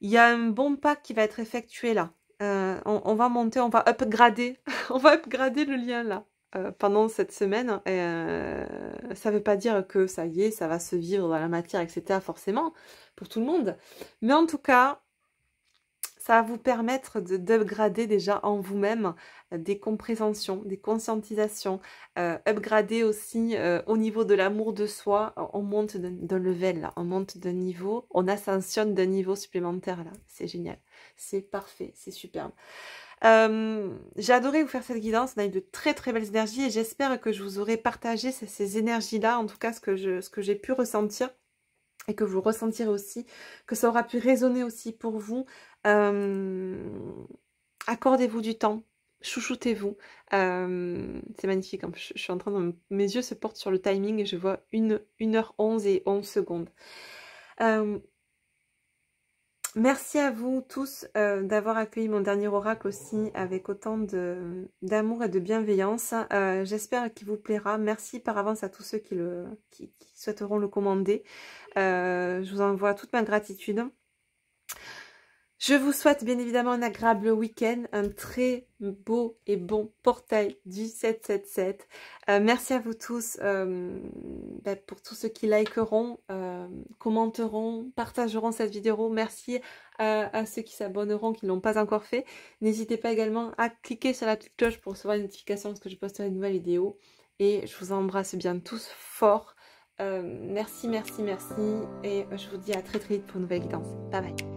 y a un bon pas qui va être effectué là. On va monter, on va upgrader, on va upgrader le lien là pendant cette semaine. Ça ne veut pas dire que ça y est, ça va se vivre dans la matière, etc. forcément, pour tout le monde. Mais en tout cas, ça va vous permettre d'upgrader déjà en vous-même des compréhensions, des conscientisations, upgrader aussi au niveau de l'amour de soi. On monte d'un level là, on monte d'un niveau, on ascensionne d'un niveau supplémentaire là. C'est génial, c'est parfait, c'est superbe. J'ai adoré vous faire cette guidance, on a eu de très très belles énergies et j'espère que je vous aurai partagé ces énergies-là, en tout cas ce que j'ai pu ressentir. Et que vous ressentirez aussi, que ça aura pu résonner aussi pour vous. Accordez-vous du temps, chouchoutez-vous. C'est magnifique, hein. Je suis en train de... Mes yeux se portent sur le timing et je vois 1h11 et 11 secondes. Merci à vous tous d'avoir accueilli mon dernier oracle aussi avec autant d'amour et de bienveillance. J'espère qu'il vous plaira. Merci par avance à tous ceux qui souhaiteront le commander. Je vous envoie toute ma gratitude. Je vous souhaite bien évidemment un agréable week-end, un très beau et bon portail du 777. Merci à vous tous pour tous ceux qui likeront, commenteront, partageront cette vidéo. Merci à ceux qui s'abonneront, qui ne l'ont pas encore fait. N'hésitez pas également à cliquer sur la petite cloche pour recevoir une notification lorsque je posterai une nouvelle vidéo. Et je vous embrasse bien tous fort. Merci, merci, merci. Et je vous dis à très très vite pour une nouvelle guidance. Bye bye.